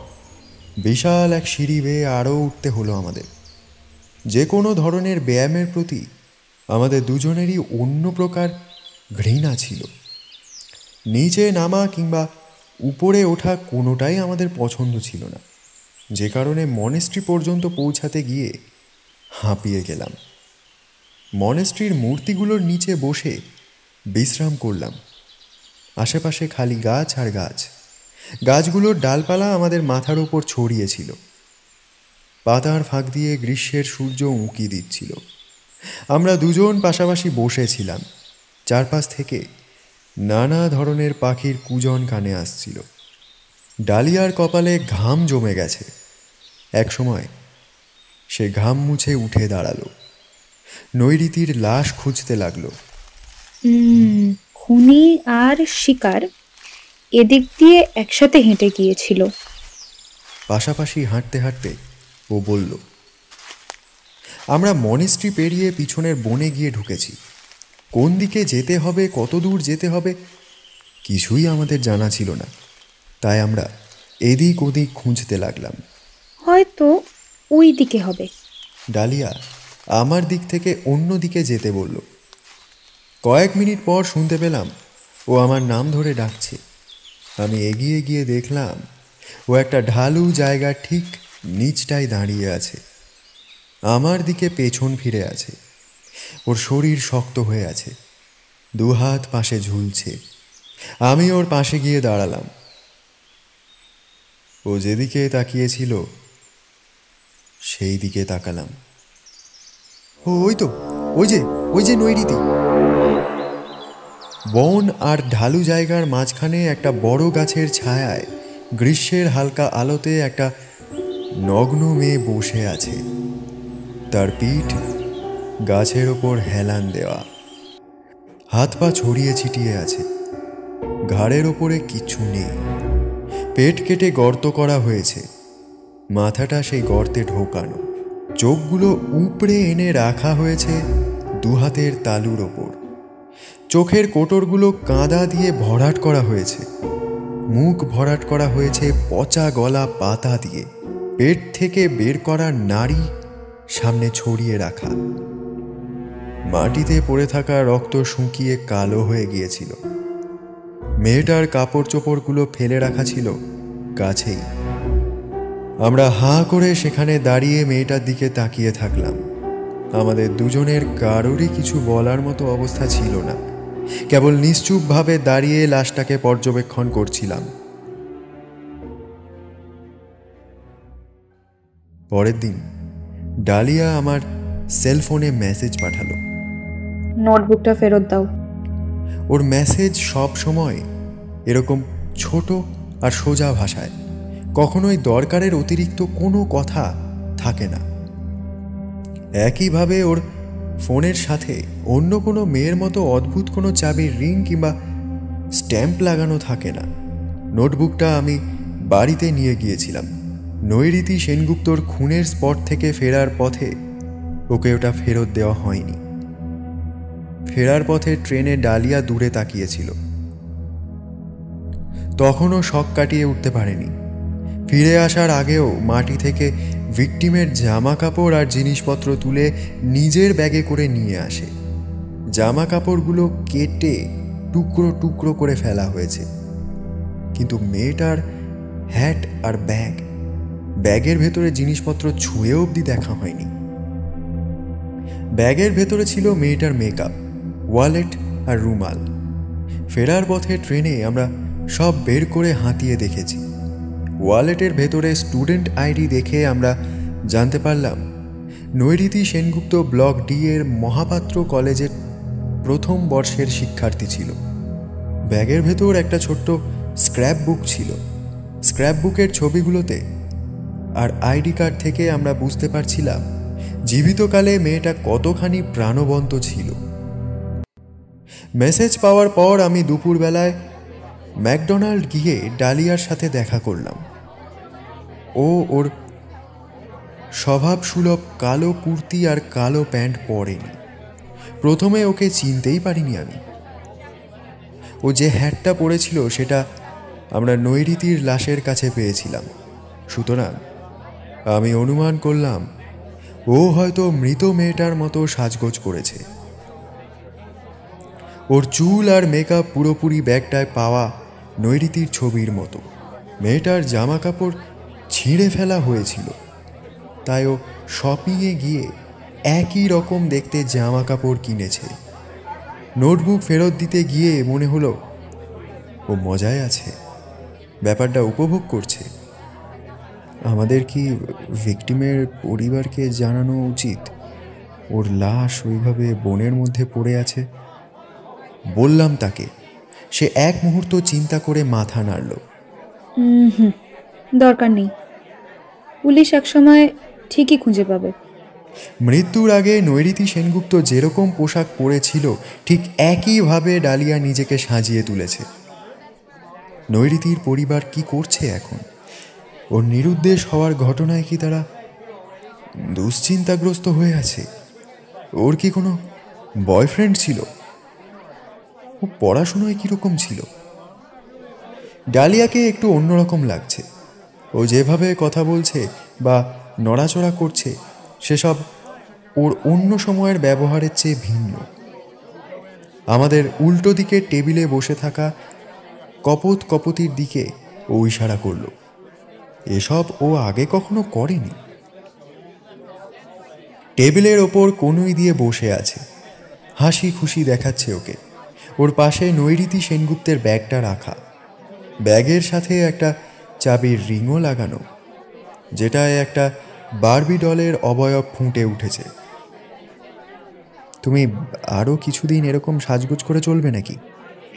বিশাল এক সিঁড়ি বেয়ে আরও উঠতে হলো আমাদের। যে কোনো ধরনের ব্যায়ামের প্রতি আমাদের দুজনেরই অন্য প্রকার ঘৃণা ছিল। নিচে নামা কিংবা উপরে ওঠা কোনোটাই আমাদের পছন্দ ছিল না, যে কারণে মনেস্ট্রি পর্যন্ত পৌঁছাতে গিয়ে হাঁপিয়ে গেলাম। মনেস্ট্রির মূর্তিগুলোর নিচে বসে বিশ্রাম করলাম। আশেপাশে খালি গাছ আর গাছ। গাছগুলোর ডালপালা আমাদের মাথার উপর ছড়িয়েছিল। পাতার ফাঁক দিয়ে গ্রীষ্মের সূর্য উঁকি দিচ্ছিল। আমরা দুজন পাশাপাশি বসেছিলাম। চারপাশ থেকে নানা ধরনের পাখির কুজন কানে আসছিল। ডালিয়ার কপালে ঘাম জমে গেছে। একসময় সে ঘাম মুছে উঠে দাঁড়ালো। নৈরিতির লাশ খুঁজতে লাগলো। খুনি আর শিকার এদিক দিয়ে একসাথে হেঁটে গিয়েছিল। পাশাপাশি হাঁটতে হাঁটতে ও বলল, আমরা মনেস্ট্রি পেরিয়ে পিছনের বনে গিয়ে ঢুকেছি। কোন দিকে যেতে হবে, কত দূর যেতে হবে, কিছুই আমাদের জানা ছিল না। তাই আমরা এদিক ওদিক খুঁজতে লাগলাম। হয়তো ওই দিকে হবে। ডালিয়া আমার দিক থেকে অন্য দিকে যেতে বলল। কয়েক মিনিট পর শুনতে পেলাম ও আমার নাম ধরে ডাকছে। আমি এগিয়ে গিয়ে দেখলাম ও একটা ঢালু জায়গার ঠিক নিচটায় দাঁড়িয়ে আছে। আমার দিকে পেছন ফিরে আছে। ওর শরীর শক্ত হয়ে আছে, দুহাত পাশে ঝুলছে। আমি ওর পাশে গিয়ে দাঁড়ালাম। ও যেদিকে তাকিয়েছিল সেই দিকে তাকালাম। ওই তো, ওই যে নৈরিতি। বন আর ঢালু জায়গার মাঝখানে একটা বড় গাছের ছায়ায় গ্রীষ্মের হালকা আলোতে একটা নগ্ন মেয়ে বসে আছে। তার পিঠ গাছের ওপর হেলান দেওয়া, হাত পা ছড়িয়ে ছিটিয়ে আছে। ঘাড়ের ওপরে কিছু নেই। পেট কেটে গর্ত করা হয়েছে, মাথাটা সেই গর্তে ঢোকানো। চোখগুলো উপড়ে এনে রাখা হয়েছে দুহাতের তালুর ওপর। চোখের কোটরগুলো কাঁদা দিয়ে ভরাট করা হয়েছে। মুখ ভরাট করা হয়েছে পচা গলা পাতা দিয়ে। পেট থেকে বের করা নাড়ি সামনে ছড়িয়ে রাখা। মাটিতে পড়ে থাকা রক্ত শুকিয়ে কালো হয়ে গিয়েছিল। মেয়েটার কাপড় চোপড়গুলো ফেলে রাখা ছিল গাছেই। আমরা হাঁ করে সেখানে দাঁড়িয়ে মেয়েটার দিকে তাকিয়ে থাকলাম। আমাদের দুজনের কারোরই কিছু বলার মতো অবস্থা ছিল না। কেবল নিশ্চুপভাবে দাঁড়িয়ে লাশটাকে পর্যবেক্ষণ করছিলাম। পরের দিন ডালিয়া আমার সেলফোনে মেসেজ পাঠালো, নোটবুকটা ফেরত দাও। ওর মেসেজ সব সময় এরকম ছোট আর সোজা ভাষায়, কখনোই দরকারের অতিরিক্ত কোনো কথা থাকে না। একইভাবে ওর ফোনের সাথে অন্য কোনো মেয়ের মতো অদ্ভুত কোনো চাবির রিং কিংবা স্ট্যাম্প লাগানো থাকে না। নোটবুকটা আমি বাড়িতে নিয়ে গিয়েছিলাম। নৈরিতি সেনগুপ্তর খুনের স্পট থেকে ফেরার পথে ওকে ওটা ফেরত দেওয়া হয়নি। ফেরার পথে ট্রেনে ডালিয়া দূরে তাকিয়েছিল। তখনও শক কাটিয়ে উঠতে পারেনি। ফিরে আসার আগেও মাটি থেকে ভিকটিমের জামা কাপড় আর জিনিসপত্র তুলে নিজের ব্যাগে করে নিয়ে আসে। জামা কাপড়গুলো কেটে টুকরো টুকরো করে ফেলা হয়েছে, কিন্তু মেয়েটার হ্যাট আর ব্যাগের ভেতরে জিনিসপত্র ছুঁয়ে অবধি দেখা হয়নি। ব্যাগের ভেতরে ছিল মেয়েটার মেকআপ, ওয়ালেট আর রুমাল। ফেরার পথে ট্রেনে আমরা সব বের করে হাতিয়ে দেখেছি। ওয়ালেটের ভেতরে স্টুডেন্ট আইডি দেখে আমরা জানতে পারলাম নৈঋতি সেনগুপ্ত ব্লক ডি এর মহাপাত্র কলেজের প্রথম বর্ষের শিক্ষার্থী ছিল। ব্যাগের ভেতর একটা ছোট্ট স্ক্র্যাপ বুক ছিল। স্ক্র্যাপ বুকের ছবিগুলোতে আর আইডি কার্ড থেকে আমরা বুঝতে পারছিলাম জীবিতকালে মেয়েটা কতখানি প্রাণবন্ত ছিল। মেসেজ পাওয়ার পর আমি দুপুরবেলায় ম্যাকডোনাল্ড গিয়ে ডালিয়ার সাথে দেখা করলাম। ও ওর স্বভাবসুলভ কালো কুর্তি আর কালো প্যান্ট পরেনি। প্রথমে ওকে চিনতেই পারিনি আমি। ও যে হ্যাটটা পরেছিল সেটা আমরা নৈঋতির লাশের কাছে পেয়েছিলাম। সুতরাং আমি অনুমান করলাম ও হয়তো মৃত মেয়েটার মতো সাজগোজ করেছে। ওর চুল আর মেকআপ পুরোপুরি ব্যাগটায় পাওয়া নৈঋতির ছবির মতো। মেয়েটার জামা কাপড় ছিঁড়ে ফেলা হয়েছিল, তাই ও শপিংয়ে গিয়ে একই রকম দেখতে জামা কাপড় কিনেছে। নোটবুক ফেরত দিতে গিয়ে মনে হলো ও মজায় আছে, ব্যাপারটা উপভোগ করছে। আমাদের কি ভিকটিমের পরিবারকে জানানো উচিত ওর লাশ ওইভাবে বনের মধ্যে পড়ে আছে? বললাম তাকে। সে এক মুহূর্ত চিন্তা করে মাথা নাড়ল। দরকার নেই, পুলিশ একসময় ঠিকই খুঁজে পাবে। মৃত্যুর আগে নৈঋতি সেনগুপ্ত যেরকম পোশাক পরেছিল ঠিক একইভাবে ডালিয়া নিজেকে সাজিয়ে তুলেছে। নৈঋতির পরিবার কি করছে এখন? ওর নিরুদ্দেশ হওয়ার ঘটনায় কি তারা দুশ্চিন্তাগ্রস্ত হয়ে আছে? ওর কি কোনো বয়ফ্রেন্ড ছিল? ও পড়াশোনায় কীরকম ছিল? ডালিয়াকে একটু অন্যরকম লাগছে। ও যেভাবে কথা বলছে বা নড়াচড়া করছে সেসব ওর অন্য সময়ের ব্যবহারের চেয়ে ভিন্ন। আমাদের উল্টো দিকে টেবিলে বসে থাকা কপোত কপতির দিকে ও ইশারা করল। এসব ও আগে কখনো করেনি। টেবিলের ওপর কনুই দিয়ে বসে আছে, হাসি খুশি দেখাচ্ছে ওকে। ওর পাশে নৈঋতি সেনগুপ্তের ব্যাগটা রাখা। ব্যাগের সাথে একটা চাবির রিংও লাগানো, যেটায় একটা বারবি ডলের অবয়ব ফুটে উঠেছে। তুমি আরও কিছুদিন এরকম সাজগোজ করে চলবে নাকি?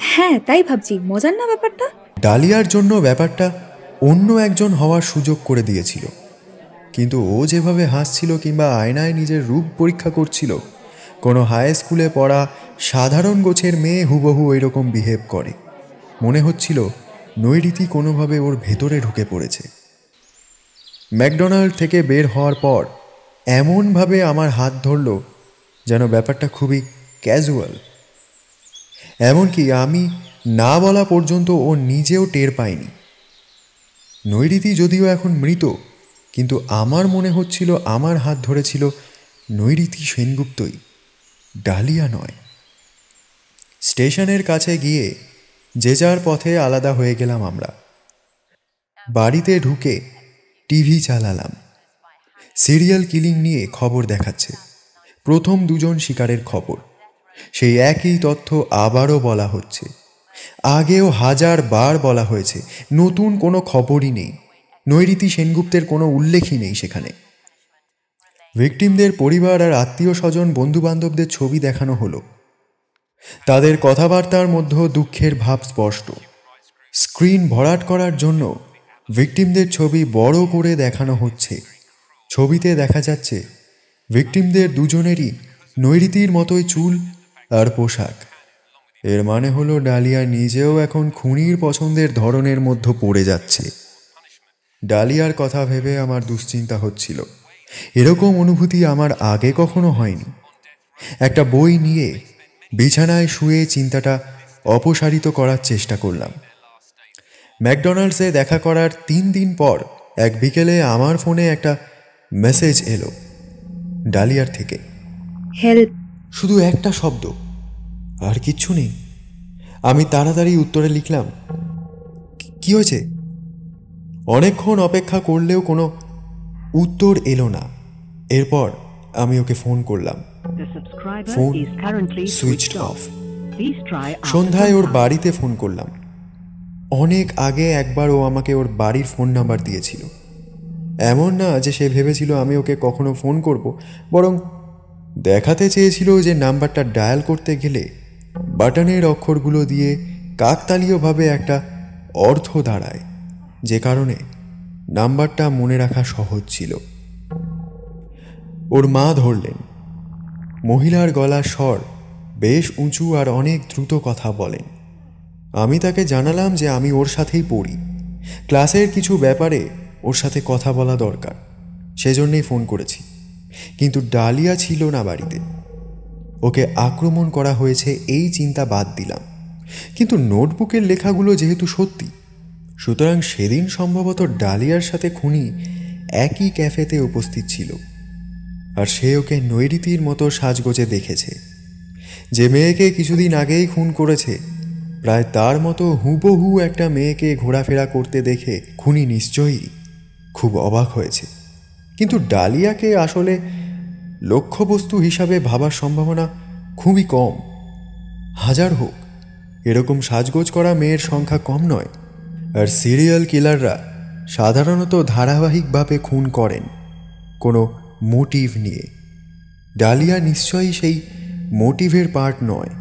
হ্যাঁ, তাই ভাবছি। মজার না ব্যাপারটা? ডালিয়ার জন্য ব্যাপারটা অন্য একজন হওয়ার সুযোগ করে দিয়েছিল, কিন্তু ও যেভাবে হাসছিল কিংবা আয়নায় নিজের রূপ পরীক্ষা করছিল, কোনো হাই স্কুলে পড়া সাধারণ গোছের মেয়ে হুবহু ওইরকম বিহেভ করে। মনে হচ্ছিল নৈঋতি কোনোভাবে ওর ভেতরে ঢুকে পড়েছে। ম্যাকডোনাল্ড থেকে বের হওয়ার পর এমনভাবে আমার হাত ধরল যেন ব্যাপারটা খুবই ক্যাজুয়াল। এমনকি আমি না বলা পর্যন্ত ও নিজেও টের পায়নি। নৈঋতি যদিও এখন মৃত, কিন্তু আমার মনে হচ্ছিল আমার হাত ধরেছিল নৈঋতি সেনগুপ্তই, ডালিয়া নয়। স্টেশনের কাছে গিয়ে যে যার পথে আলাদা হয়ে গেলাম আমরা। বাড়িতে ঢুকে টিভি চালালাম। সিরিয়াল কিলিং নিয়ে খবর দেখাচ্ছে। প্রথম দুজন শিকারের খবর। সেই একই তথ্য আবারও বলা হচ্ছে। আগেও 1000 বার বলা হয়েছে। নতুন কোনো খবরই নেই। নৈঋতি সেনগুপ্তের কোনো উল্লেখই নেই সেখানে। ভিকটিমদের পরিবার আর আত্মীয় স্বজন বন্ধুবান্ধবদের ছবি দেখানো হলো। তাদের কথাবার্তার মধ্যে দুঃখের ভাব স্পষ্ট। স্ক্রিন ভরাট করার জন্য ভিকটিমদের ছবি বড় করে দেখানো হচ্ছে। ছবিতে দেখা যাচ্ছে ভিকটিমদের দুজনেরই নৈঋতির মতোই চুল আর পোশাক। এর মানে হলো ডালিয়া নিজেও এখন খুনির পছন্দের ধরনের মধ্যে পড়ে যাচ্ছে। ডালিয়ার কথা ভেবে আমার দুশ্চিন্তা হচ্ছিল। এরকম অনুভূতি আমার আগে কখনো হয়নি। একটা বই নিয়ে বিছানায় শুয়ে চিন্তাটা অপসারিত করার চেষ্টা করলাম। ম্যাকডোনাল্ডসে দেখা করার 3 দিন পর এক বিকেলে আমার ফোনে একটা মেসেজ এলো ডালিয়ার থেকে। হেল্প। শুধু একটা শব্দ, আর কিচ্ছু নেই। আমি তাড়াতাড়ি উত্তরে লিখলাম, কি হয়েছে? অনেকক্ষণ অপেক্ষা করলেও কোনো উত্তর এলো না। এরপর আমি ওকে ফোন করলাম। Phone switched off. সন্ধ্যায় ওর বাড়িতে ফোন করলাম। অনেক আগে একবার ও আমাকে ওর বাড়ির ফোন নাম্বার দিয়েছিল। এমন না যে সে ভেবেছিল আমি ওকে কখনো ফোন করব, বরং দেখাতে চেয়েছিল যে নাম্বারটা ডায়াল করতে গেলে বাটনের অক্ষরগুলো দিয়ে কাকতালীয়ভাবে একটা অর্থ দাঁড়ায়, যে কারণে নাম্বারটা মনে রাখা সহজ ছিল। ওর মা ধরলেন। মহিলার গলার স্বর বেশ উঁচু আর অনেক দ্রুত কথা বলেন। আমি তাকে জানালাম যে আমি ওর সাথেই পড়ি, ক্লাসের কিছু ব্যাপারে ওর সাথে কথা বলা দরকার, সেজন্যই ফোন করেছি। কিন্তু ডালিয়া ছিল না বাড়িতে। ওকে আক্রমণ করা হয়েছে এই চিন্তা বাদ দিলাম, কিন্তু নোটবুকের লেখাগুলো যেহেতু সত্যি, সুতরাং সেদিন সম্ভবত ডালিয়ার সাথে খুনি একই ক্যাফেতে উপস্থিত ছিল, আর সে ওকে নৈরীতির মতো সাজগোজে দেখেছে। যে মেয়েকে কিছুদিন আগেই খুন করেছে, প্রায় তার মতো হুবহু একটা মেয়েকে ঘোরাফেরা করতে দেখে খুনি নিশ্চয়ই খুব অবাক হয়েছে। কিন্তু ডালিয়াকে আসলে লক্ষ্যবস্তু হিসাবে ভাবার সম্ভাবনা খুবই কম। হাজার হোক, এরকম সাজগোজ করা মেয়ের সংখ্যা কম নয়। আর সিরিয়াল কিলাররা সাধারণত ধারাবাহিকভাবে খুন করেন কোনো মোটিভ নিয়ে। ডালিয়া নিশ্চয়ই সেই মোটিভের পার্ট নয়।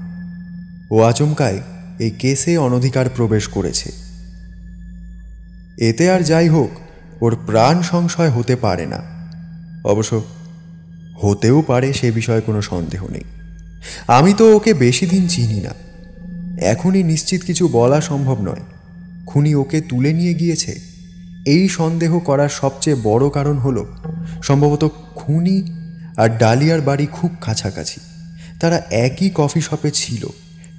ও আচমকায় এই কেসে অনধিকার প্রবেশ করেছে। এতে আর যাই হোক, ওর প্রাণ সংশয় হতে পারে না। অবশ্য হতেও পারে, সে বিষয়ে কোনো সন্দেহ নেই। আমি তো ওকে বেশি দিন চিনি না, এখনই নিশ্চিত কিছু বলা সম্ভব নয়। খুনি ওকে তুলে নিয়ে গিয়েছে এই সন্দেহ করার সবচেয়ে বড় কারণ হলো সম্ভবত খুনি আর ডালিয়ার বাড়ি খুব কাছাকাছি। তারা একই কফি শপে ছিল।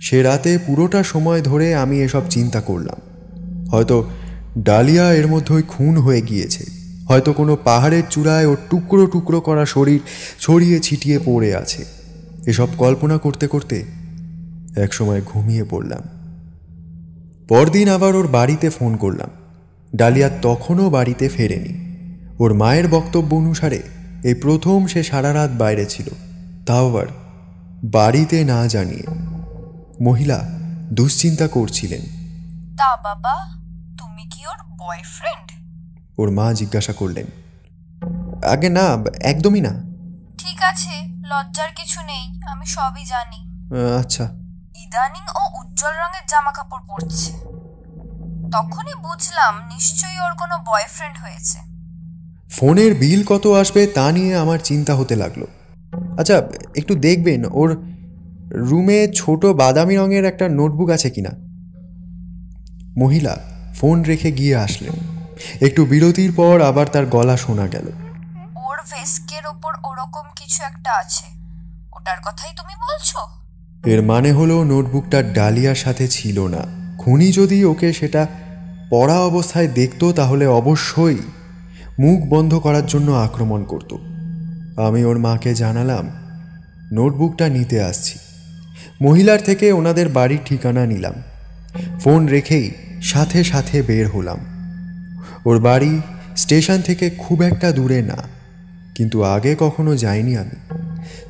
সে রাতে পুরোটা সময় ধরে আমি এসব চিন্তা করলাম। হয়তো ডালিয়া এর মধ্যেই খুন হয়ে গিয়েছে, হয়তো কোনো পাহাড়ের চূড়ায় ওর টুকরো টুকরো করা শরীর ছড়িয়ে ছিটিয়ে পড়ে আছে। এসব কল্পনা করতে করতে একসময় ঘুমিয়ে পড়লাম। পরদিন আবার ওর বাড়িতে ফোন করলাম। ডালিয়া তখনও বাড়িতে ফেরেনি। ওর মায়ের বক্তব্য অনুসারে এই প্রথম সে সারা রাত বাইরে ছিল, তাও আবার বাড়িতে না জানিয়ে। মহিলা দুশ্চিন্তা করছিলেন। তা বাবা, তুমি কি ওর বয়ফ্রেন্ড? ওর মা জিজ্ঞাসা করলেন। আগে না, একদমই না। ঠিক আছে, লজ্জার কিছু নেই, আমি সবই জানি। আচ্ছা। ইদানিং ও উজ্জ্বল রঙের জামা কাপড় পরছে, তখনই বুঝলাম নিশ্চয়ই ওর কোনো বয়ফ্রেন্ড হয়েছে। ফোনের বিল কত আসবে তা নিয়ে আমার চিন্তা হতে লাগলো। আচ্ছা, একটু দেখবেন ওর রুমে ছোট বাদামি রঙের একটা নোটবুক আছে কিনা। মহিলা ফোন রেখে গিয়ে আসলেন। একটু বিরতির পর আবার তার গলা শোনা গেল। ওর ভেস্কের ওপর ওরকম কিছু একটা আছে, ওটার কথাই তুমি বলছো? এর মানে হলো নোটবুকটা ডালিয়ার সাথে ছিল না। খুনি যদি ওকে সেটা পড়া অবস্থায় দেখত, তাহলে অবশ্যই মুখ বন্ধ করার জন্য আক্রমণ করত। আমি ওর মাকে জানালাম নোটবুকটা নিতে আসছি। মহিলার থেকে ওনাদের বাড়ির ঠিকানা নিলাম। ফোন রেখেই সাথে সাথে বের হলাম। ওর বাড়ি স্টেশন থেকে খুব একটা দূরে না, কিন্তু আগে কখনো যাইনি আমি।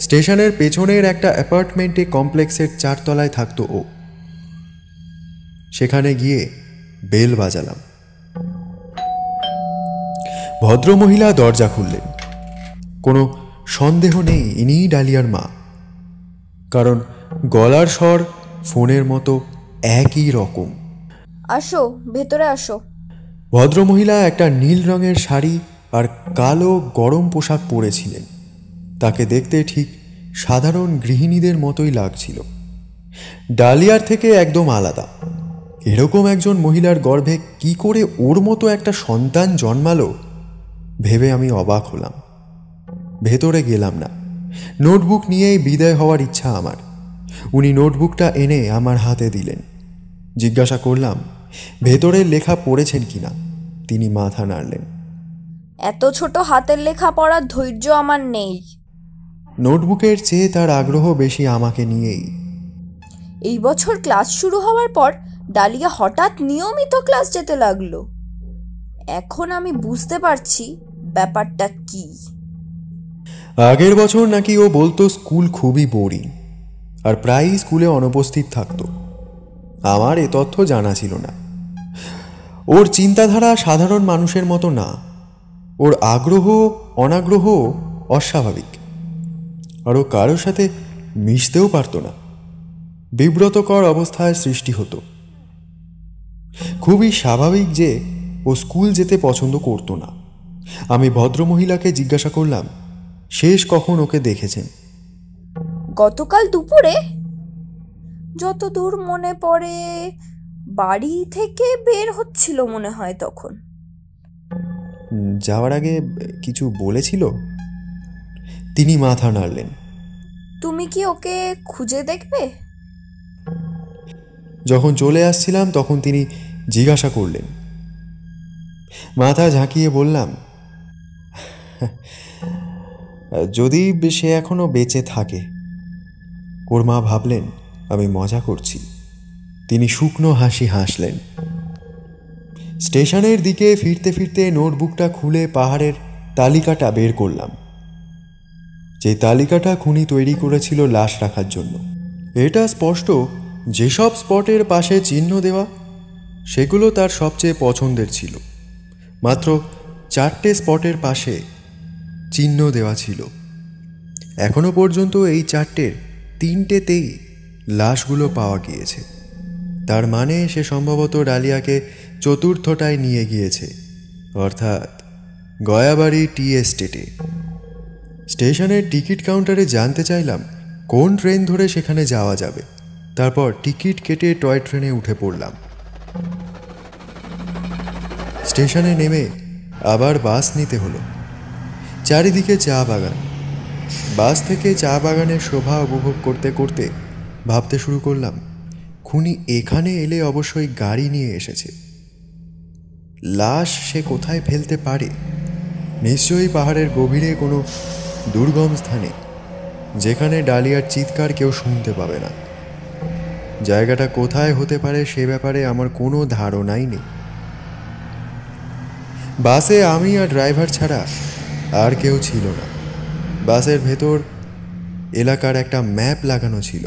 স্টেশনের পেছনের একটা অ্যাপার্টমেন্টে কমপ্লেক্সের 4 তলায় থাকতো ও। সেখানে গিয়ে বেল বাজালাম। ভদ্রমহিলা দরজা খুললেন। কোনো সন্দেহ নেই ইনিই ডালিয়ার মা, কারণ গলার স্বর ফোনের মতো একই রকম। আসো, ভেতরে আসো। ভদ্রমহিলা একটা নীল রঙের শাড়ি আর কালো গরম পোশাক পরেছিলেন। তাকে দেখতে ঠিক সাধারণ গৃহিণীদের মতোই লাগছিল, ডালিয়ার থেকে একদম আলাদা। এরকম একজন মহিলার গর্ভে কি করে ওর মতো একটা সন্তান জন্মালো ভেবে আমি অবাক হলাম। ভেতরে গেলাম না, নোটবুক নিয়েই বিদায় হওয়ার ইচ্ছা আমার। উনি নোটবুকটা এনে আমার হাতে দিলেন। জিজ্ঞাসা করলাম ভেতরের লেখা পড়েছেন কিনা। তিনি মাথা নাড়লেন। এত ছোট হাতের লেখা পড়ার ধৈর্য আমার নেই। নোটবুকের চেয়ে তার আগ্রহ বেশি আমাকে নিয়েই। এই বছর ক্লাস শুরু হওয়ার পর ডালিয়া হঠাৎ নিয়মিত ক্লাস যেতে লাগলো। এখন আমি বুঝতে পারছি ব্যাপারটা কি। আগের বছর নাকি ও বলতো স্কুল খুবই বোরিং আর প্রায়ই স্কুলে অনুপস্থিত থাকতো। আমার এ তথ্য জানা ছিল না। ওর চিন্তাধারা সাধারণ মানুষের মতো না, ওর আগ্রহ অনাগ্রহ অস্বাভাবিক, আর ও কারোর সাথে মিশতেও পারত না। বিব্রতকর অবস্থায় সৃষ্টি হতো। খুবই স্বাভাবিক যে ও স্কুল যেতে পছন্দ করতো না। আমি ভদ্রমহিলাকে জিজ্ঞাসা করলাম শেষ কখন ওকে দেখেছেন। গতকাল দুপুরে, যতদূর মনে পড়ে বাড়ি থেকে বের হচ্ছিল মনে হয় তখন। যাওয়ার আগে কিছু বলেছিল? তিনি মাথা নাড়লেন। তুমি কি ওকে খুঁজে দেখবে? যখন চলে আসছিলাম তখন তিনি জিজ্ঞাসা করলেন। মাথা ঝাঁকিয়ে বললাম, যদি সে এখনো বেঁচে থাকে। ওর মা ভাবলেন আমি মজা করছি। তিনি শুকনো হাসি হাসলেন। স্টেশনের দিকে ফিরতে ফিরতে নোটবুকটা খুলে পাহাড়ের তালিকাটা বের করলাম, যে তালিকাটা খুনি তৈরি করেছিল লাশ রাখার জন্য। এটা স্পষ্ট, যেসব স্পটের পাশে চিহ্ন দেওয়া সেগুলো তার সবচেয়ে পছন্দের ছিল। মাত্র 4টে স্পটের পাশে চিহ্ন দেওয়া ছিল। এখনো পর্যন্ত এই 4টের 3টেতেই লাশগুলো পাওয়া গিয়েছে। তার মানে সে সম্ভবত ডালিয়াকে চতুর্থটায় নিয়ে গিয়েছে, অর্থাৎ গয়াবাড়ি টি এস্টেটে। স্টেশনের টিকিট কাউন্টারে জানতে চাইলাম কোন ট্রেন ধরে সেখানে যাওয়া যাবে। তারপর টিকিট কেটে টয় ট্রেনে উঠে পড়লাম। স্টেশনে নেমে আবার বাস নিতে হলো। চারিদিকে চা বাগান। বাস থেকে চা বাগানের শোভা উপভোগ করতে করতে ভাবতে শুরু করলাম, খুনি এখানে এলে অবশ্যই গাড়ি নিয়ে এসেছে। লাশ সে কোথায় ফেলতে পারে? নিশ্চয়ই পাহাড়ের গভীরে কোনো দুর্গম স্থানে, যেখানে ডালিয়ার চিৎকার কেউ শুনতে পাবে না। জায়গাটা কোথায় হতে পারে সে ব্যাপারে আমার কোনো ধারণাই নেই। বাসে আমি আর ড্রাইভার ছাড়া আর কেউ ছিল না। বাসের ভেতর এলাকার একটা ম্যাপ লাগানো ছিল।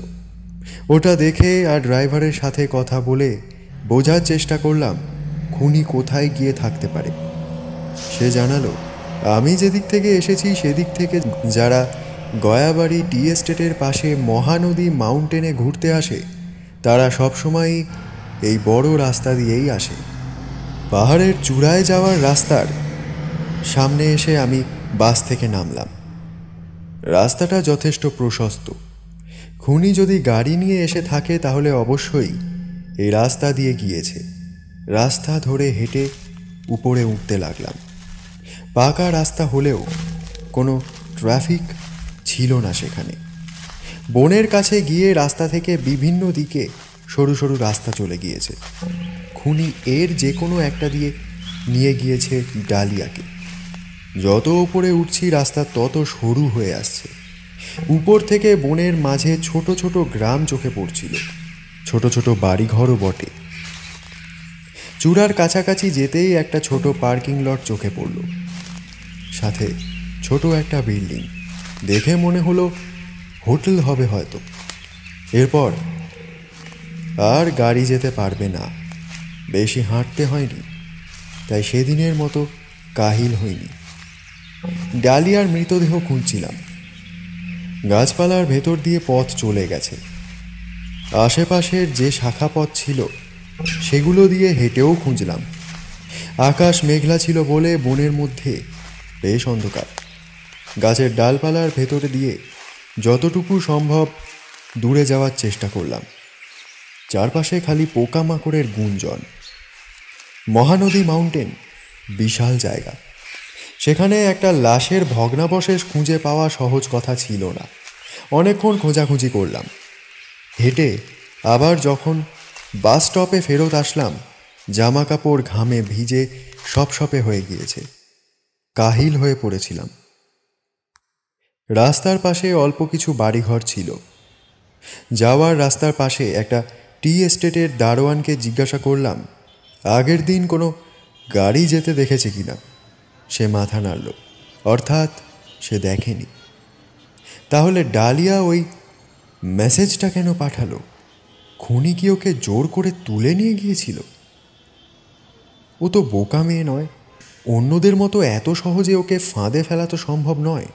ওটা দেখে আর ড্রাইভারের সাথে কথা বলে বোঝার চেষ্টা করলাম খুনি কোথায় গিয়ে থাকতে পারে। সে জানালো, আমি যেদিক থেকে এসেছি সেদিক থেকে যারা গয়াবাড়ি টি এস্টেটের পাশে মহানদী মাউন্টেনে ঘুরতে আসে তারা সবসময়ই এই বড় রাস্তা দিয়েই আসে। পাহাড়ের চূড়ায় যাওয়ার রাস্তার সামনে এসে আমি বাস থেকে নামলাম। রাস্তাটা যথেষ্ট প্রশস্ত। খুনি যদি গাড়ি নিয়ে এসে থাকে তাহলে অবশ্যই এই রাস্তা দিয়ে গিয়েছে। রাস্তা ধরে হেঁটে উপরে উঠতে লাগলাম। পাকা রাস্তা হলেও কোনো ট্রাফিক ছিল না সেখানে। বনের কাছে গিয়ে রাস্তা থেকে বিভিন্ন দিকে সরু সরু রাস্তা চলে গিয়েছে। খুনি এর যে কোনো একটা দিয়ে নিয়ে গিয়েছে ডালিয়াকে। যত উপরে উঠছি রাস্তা তত সরু হয়ে আসছে। উপর থেকে বনের মাঝে ছোট ছোট গ্রাম চোখে পড়ছিল, ছোট ছোট বাড়িঘরও বটে। চূড়ার কাছাকাছি যেতেই একটা ছোট পার্কিং লট চোখে পড়ল, সাথে ছোট একটা বিল্ডিং। দেখে মনে হলো হোটেল হবে হয়তো। এরপর আর গাড়ি যেতে পারবে না। বেশি হাঁটতে হয়নি, তাই সেদিনের মতো কাহিল হয়নি। ডালিয়ার মৃতদেহ খুঁজছিলাম। গাছপালার ভেতর দিয়ে পথ চলে গেছে। আশেপাশের যে শাখা পথ ছিল সেগুলো দিয়ে হেঁটেও খুঁজলাম। আকাশ মেঘলা ছিল বলে বনের মধ্যে বেশ অন্ধকার। গাছের ডালপালার ভেতরে দিয়ে যতটুকু সম্ভব দূরে যাওয়ার চেষ্টা করলাম। চারপাশে খালি পোকামাকড়ের গুঞ্জন। মহানদী মাউন্টেন বিশাল জায়গা। সেখানে একটা লাশের ভগ্নাবশেষ খুঁজে পাওয়া সহজ কথা ছিল না। অনেকক্ষণ খোঁজাখুঁজি করলাম। হেঁটে আবার যখন বাস স্টপে ফেরত আসলাম, জামা কাপড় ঘামে ভিজে সপসপে হয়ে গিয়েছে। কাহিল হয়ে পড়েছিলাম। রাস্তার পাশে অল্প কিছু বাড়িঘর ছিল। যাওয়ার রাস্তার পাশে একটা টি এস্টেটের দারোয়ানকে জিজ্ঞাসা করলাম আগের দিন কোনো গাড়ি যেতে দেখেছে কিনা। সে মাথা নাড়ল, অর্থাৎ সে দেখেনি। তাহলে ডালিয়া ওই মেসেজটা কেন পাঠালো? খুনি কি ওকে জোর করে তুলে নিয়ে গিয়েছিল? ও তো বোকা মেয়ে নয়, অন্যদের মতো এত সহজে ওকে ফাঁদে ফেলা তো সম্ভব নয়।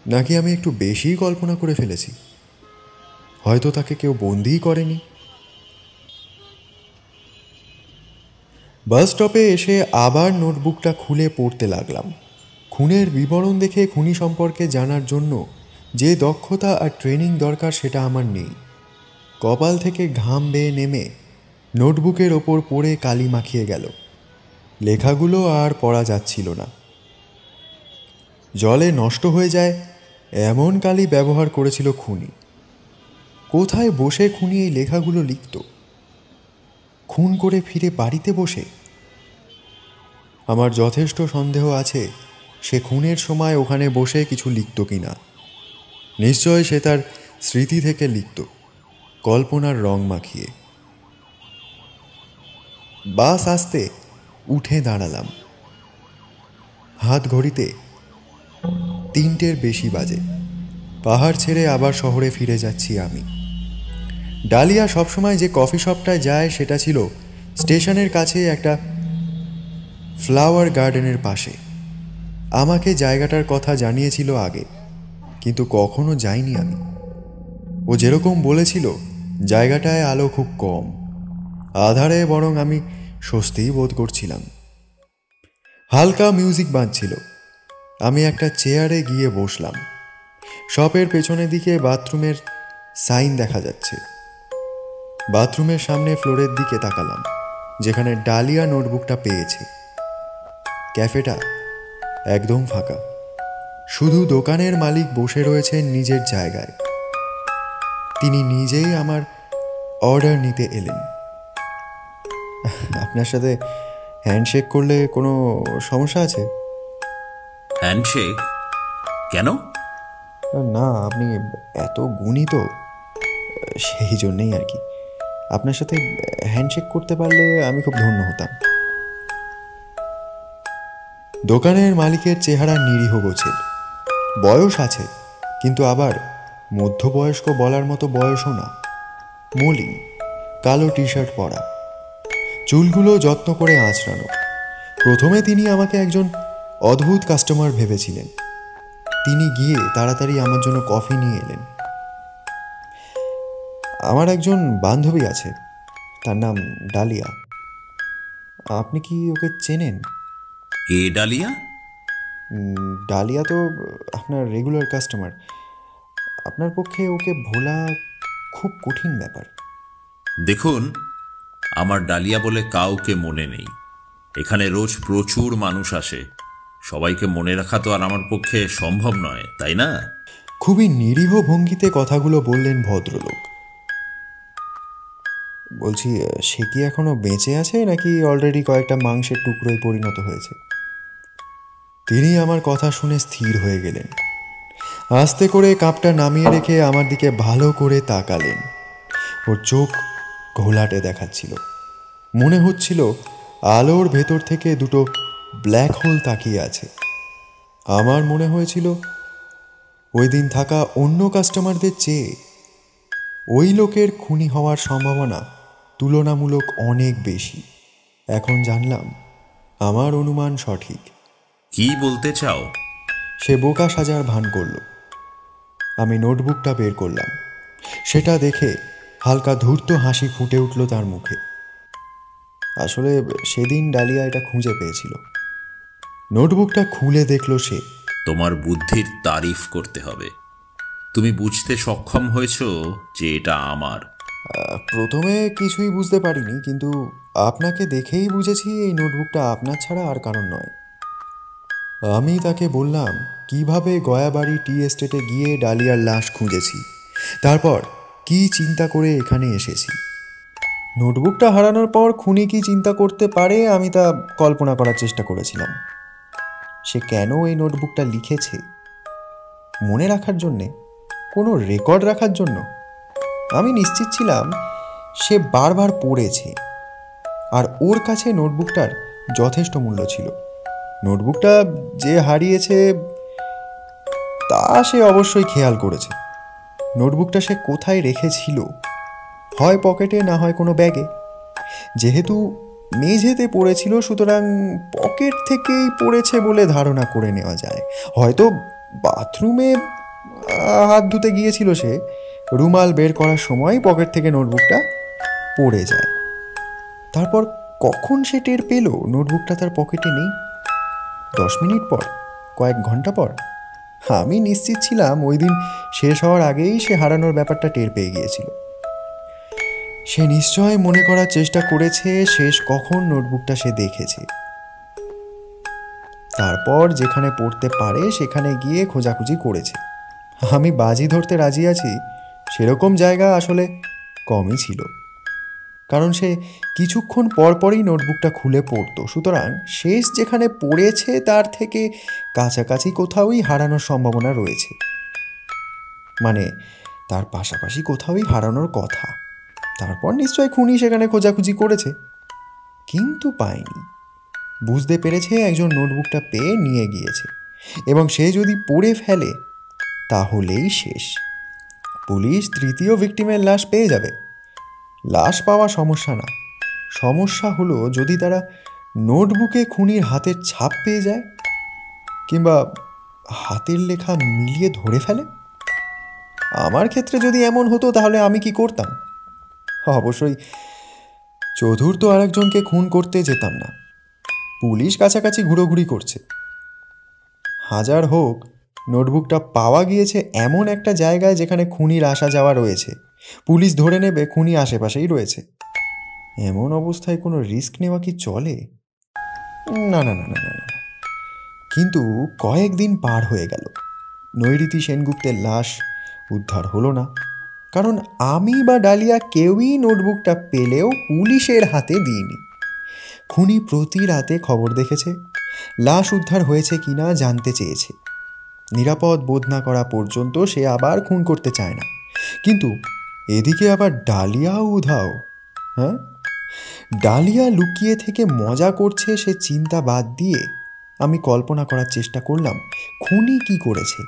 নাকি আমি একটু বেশিই কল্পনা করে ফেলেছি? হয়তো তাকে কেউ বন্দিই করেনি। বাস স্টপে এসে আবার নোটবুকটা খুলে পড়তে লাগলাম। খুনের বিবরণ দেখে খুনি সম্পর্কে জানার জন্য যে দক্ষতা আর ট্রেনিং দরকার সেটা আমার নেই। কপাল থেকে ঘাম বেয়ে নেমে নোটবুকের ওপর পড়ে কালি মাখিয়ে গেল। লেখাগুলো আর পড়া যাচ্ছিল না। জলে নষ্ট হয়ে যায় এমন কালি ব্যবহার করেছিল খুনি। কোথায় বসে খুনি এই লেখাগুলো লিখত? খুন করে ফিরে বাড়িতে বসে? আমার যথেষ্ট সন্দেহ আছে সে খুনের সময় ওখানে বসে কিছু লিখত কিনা। নিশ্চয় সে তার স্মৃতি থেকে লিখত, কল্পনার রং মাখিয়ে। বাস আসতে উঠে দাঁড়ালাম। হাত ঘড়িতে 3টের বেশি বাজে। পাহাড় ছেড়ে আবার শহরে ফিরে যাচ্ছি আমি। ডালিয়া সবসময় যে কফি শপটায় যায় সেটা ছিল স্টেশনের কাছে একটা ফ্লাওয়ার গার্ডেনের পাশে। আমাকে জায়গাটার কথা জানিয়েছিল আগে, কিন্তু কখনো যাইনি আমি। ও যেরকম বলেছিল জায়গাটায় আলো খুব কম, আধারে বরং আমি স্বস্তিই বোধ করছিলাম। হালকা মিউজিক বাজছিল। আমি একটা চেয়ারে গিয়ে বসলাম। শপের পেছনের দিকে বাথরুমের সাইন দেখা যাচ্ছে। বাথরুমের সামনে ফ্লোরের দিকে তাকালাম, যেখানে ডালিয়া নোটবুকটা পেয়েছে। ক্যাফেটা একদম ফাঁকা, শুধু দোকানের মালিক বসে রয়েছেন নিজের জায়গায়। তিনি নিজেই আমার অর্ডার নিতে এলেন। আপনার সাথে হ্যান্ডশেক করলে কোনো সমস্যা আছে? হ্যান্ডশেক কেন? না, আপনি এত গুণী তো, সেই জন্যেই আর কি। আপনার সাথে হ্যান্ডশেক করতে পারলে আমি খুব ধন্য হতাম। দোকানের মালিকের চেহারা নিরীহ গোছের। বয়স আছে, কিন্তু আবার মধ্যবয়স্ক বলার মতো বয়সও না। মলিন, কালো টি শার্ট পরা, চুলগুলো যত্ন করে আঁচড়ানো। প্রথমে তিনি আমাকে একজন অদ্ভুত কাস্টমার ভেবেছিলেন। তিনি গিয়ে তাড়াতাড়ি আমার জন্য কফি নিয়ে এলেন। আমার একজন বান্ধবী আছে, তার নাম ডালিয়া। আপনি কি ওকে চেনেন? এ ডালিয়া? ডালিয়া তো আপনার রেগুলার কাস্টমার। আপনার পক্ষে ওকে ভোলা খুব কঠিন ব্যাপার। দেখুন, আমার ডালিয়া বলে কাউকে মনে নেই। এখানে রোজ প্রচুর মানুষ আসে, সবাইকে মনে রাখা তো আর আমার পক্ষে সম্ভব নয়, তাই না? খুবই নিরীহ ভঙ্গিতে কথাগুলো বললেন ভদ্রলোক। বলছি, সে কি এখনো বেঁচে আছে নাকি অলরেডি কয়েকটা মাংসের টুকরোয় পরিণত হয়েছে? তিনি আমার কথা শুনে স্থির হয়ে গেলেন। আস্তে করে কাপটা নামিয়ে রেখে আমার দিকে ভালো করে তাকালেন। ওর চোখ ঘোলাটে দেখাচ্ছিল। মনে হচ্ছিল আলোর ভেতর থেকে দুটো ব্ল্যাক হোল তাকিয়ে আছে। আমার মনে হয়েছিল ওই দিন থাকা অন্য কাস্টমারদের চেয়ে ওই লোকের খুনি হওয়ার সম্ভাবনা তুলনামূলক অনেক বেশি। এখন জানলাম আমার অনুমান সঠিক। কি বলতে চাও? সে বোকা সাজার ভান করল। আমি নোটবুকটা বের করলাম। সেটা দেখে হালকা ধূর্ত হাসি ফুটে উঠল তার মুখে। আসলে সেদিন ডালিয়া এটা খুঁজে পেয়েছিল। নোটবুকটা খুলে দেখল সে। তোমার বুদ্ধির তারিফ করতে হবে। তুমি বুঝতে সক্ষম হয়েছ যে এটা আমার। প্রথমে কিছুই বুঝতে পারিনি, কিন্তু আপনাকে দেখেই বুঝেছি এই নোটবুকটা আপনার ছাড়া আর কারণ নয়। আমি তাকে বললাম কিভাবে গয়াবাড়ি টি এস্টেটে গিয়ে ডালিয়ার লাশ খুঁজেছি, তারপর কি চিন্তা করে এখানে এসেছি। নোটবুকটা হারানোর পর খুনি কি চিন্তা করতে পারে আমি তা কল্পনা করার চেষ্টা করেছিলাম। সে কেন এই নোটবুকটা লিখেছে? মনে রাখার জন্যে? কোনো রেকর্ড রাখার জন্য? আমি নিশ্চিত ছিলাম সে বারবার পড়েছে, আর ওর কাছে নোটবুকটার যথেষ্ট মূল্য ছিল। নোটবুকটা যে হারিয়েছে তা সে অবশ্যই খেয়াল করেছে। নোটবুকটা সে কোথায় রেখেছিল, হয় পকেটে না হয় কোনো ব্যাগে। যেহেতু মেঝেতে পড়েছিল, সুতরাং পকেট থেকেই পড়েছে বলে ধারণা করে নেওয়া যায়। হয়তো বাথরুমে হাত ধুতে গিয়েছিল সে, রুমাল বের করার সময় পকেট থেকে নোটবুকটা পড়ে যায়। তারপর কখন সে টের পেল নোটবুকটা তার পকেটে নেই? 10 মিনিট পর? কয়েক ঘন্টা পর? আমি নিশ্চিত ছিলাম ওই দিন শেষ হওয়ার আগেই সে হারানোর ব্যাপারটা টের পেয়ে গিয়েছিল। সে নিশ্চয় মনে করার চেষ্টা করেছে শেষ কখন নোটবুকটা সে দেখেছে। তারপর যেখানে পড়তে পারে সেখানে গিয়ে খোঁজাখুঁজি করেছে। আমি বাজি ধরতে রাজি আছি সেরকম জায়গা আসলে কমই ছিল, কারণ সে কিছুক্ষণ পরপরই নোটবুকটা খুলে পড়তো। সুতরাং শেষ যেখানে পড়েছে তার থেকে কাছাকাছি কোথাওই হারানোর সম্ভাবনা রয়েছে, মানে তার পাশাপাশি কোথাওই হারানোর কথা। তারপর নিশ্চয় খুনি সেখানে খোঁজাখুঁজি করেছে, কিন্তু পায়নি। বুঝতে পেরেছে একজন নোটবুকটা পেয়ে নিয়ে গিয়েছে, এবং সে যদি পড়ে ফেলে তাহলেই শেষ। পুলিশ তৃতীয় ভিকটিমের লাশ পেয়ে যাবে। লাশ পাওয়া সমস্যা না, সমস্যা হলো যদি তারা নোটবুকে খুনির হাতের ছাপ পেয়ে যায়, কিংবা হাতের লেখা মিলিয়ে ধরে ফেলে। আমার ক্ষেত্রে যদি এমন হতো তাহলে আমি কি করতাম? অবশ্যই চতুর্থ আরেকজনকে খুন করতে যেতাম না। পুলিশ কাছাকাছি ঘুরোঘুরি করছে, হাজার হোক নোটবুকটা পাওয়া গিয়েছে এমন একটা জায়গায় যেখানে খুনির আসা যাওয়া রয়েছে। পুলিশ ধরে নেবে খুনি আশেপাশেই রয়েছে। এমন অবস্থায় কোনো রিস্ক নেওয়া কি চলে? না না না না না না। কিন্তু কয়েকদিন পার হয়ে গেল, নৈঋতি সেনগুপ্তের লাশ উদ্ধার হলো না। কারণ আমি বা ডালিয়া কেউই নোটবুকটা পেলেও পুলিশের হাতে দিইনি। খুনি প্রতি রাতে খবর দেখেছে, লাশ উদ্ধার হয়েছে কিনা জানতে চেয়েছে। নিরাপদ বোধ না করা পর্যন্ত সে আবার খুন করতে চায় না। কিন্তু এদিকে আবার ডালিয়াও উধাও। হ্যাঁ, ডালিয়া লুকিয়ে থেকে মজা করছে সে চিন্তা বাদ দিয়ে আমি কল্পনা করার চেষ্টা করলাম খুনি কি করেছে।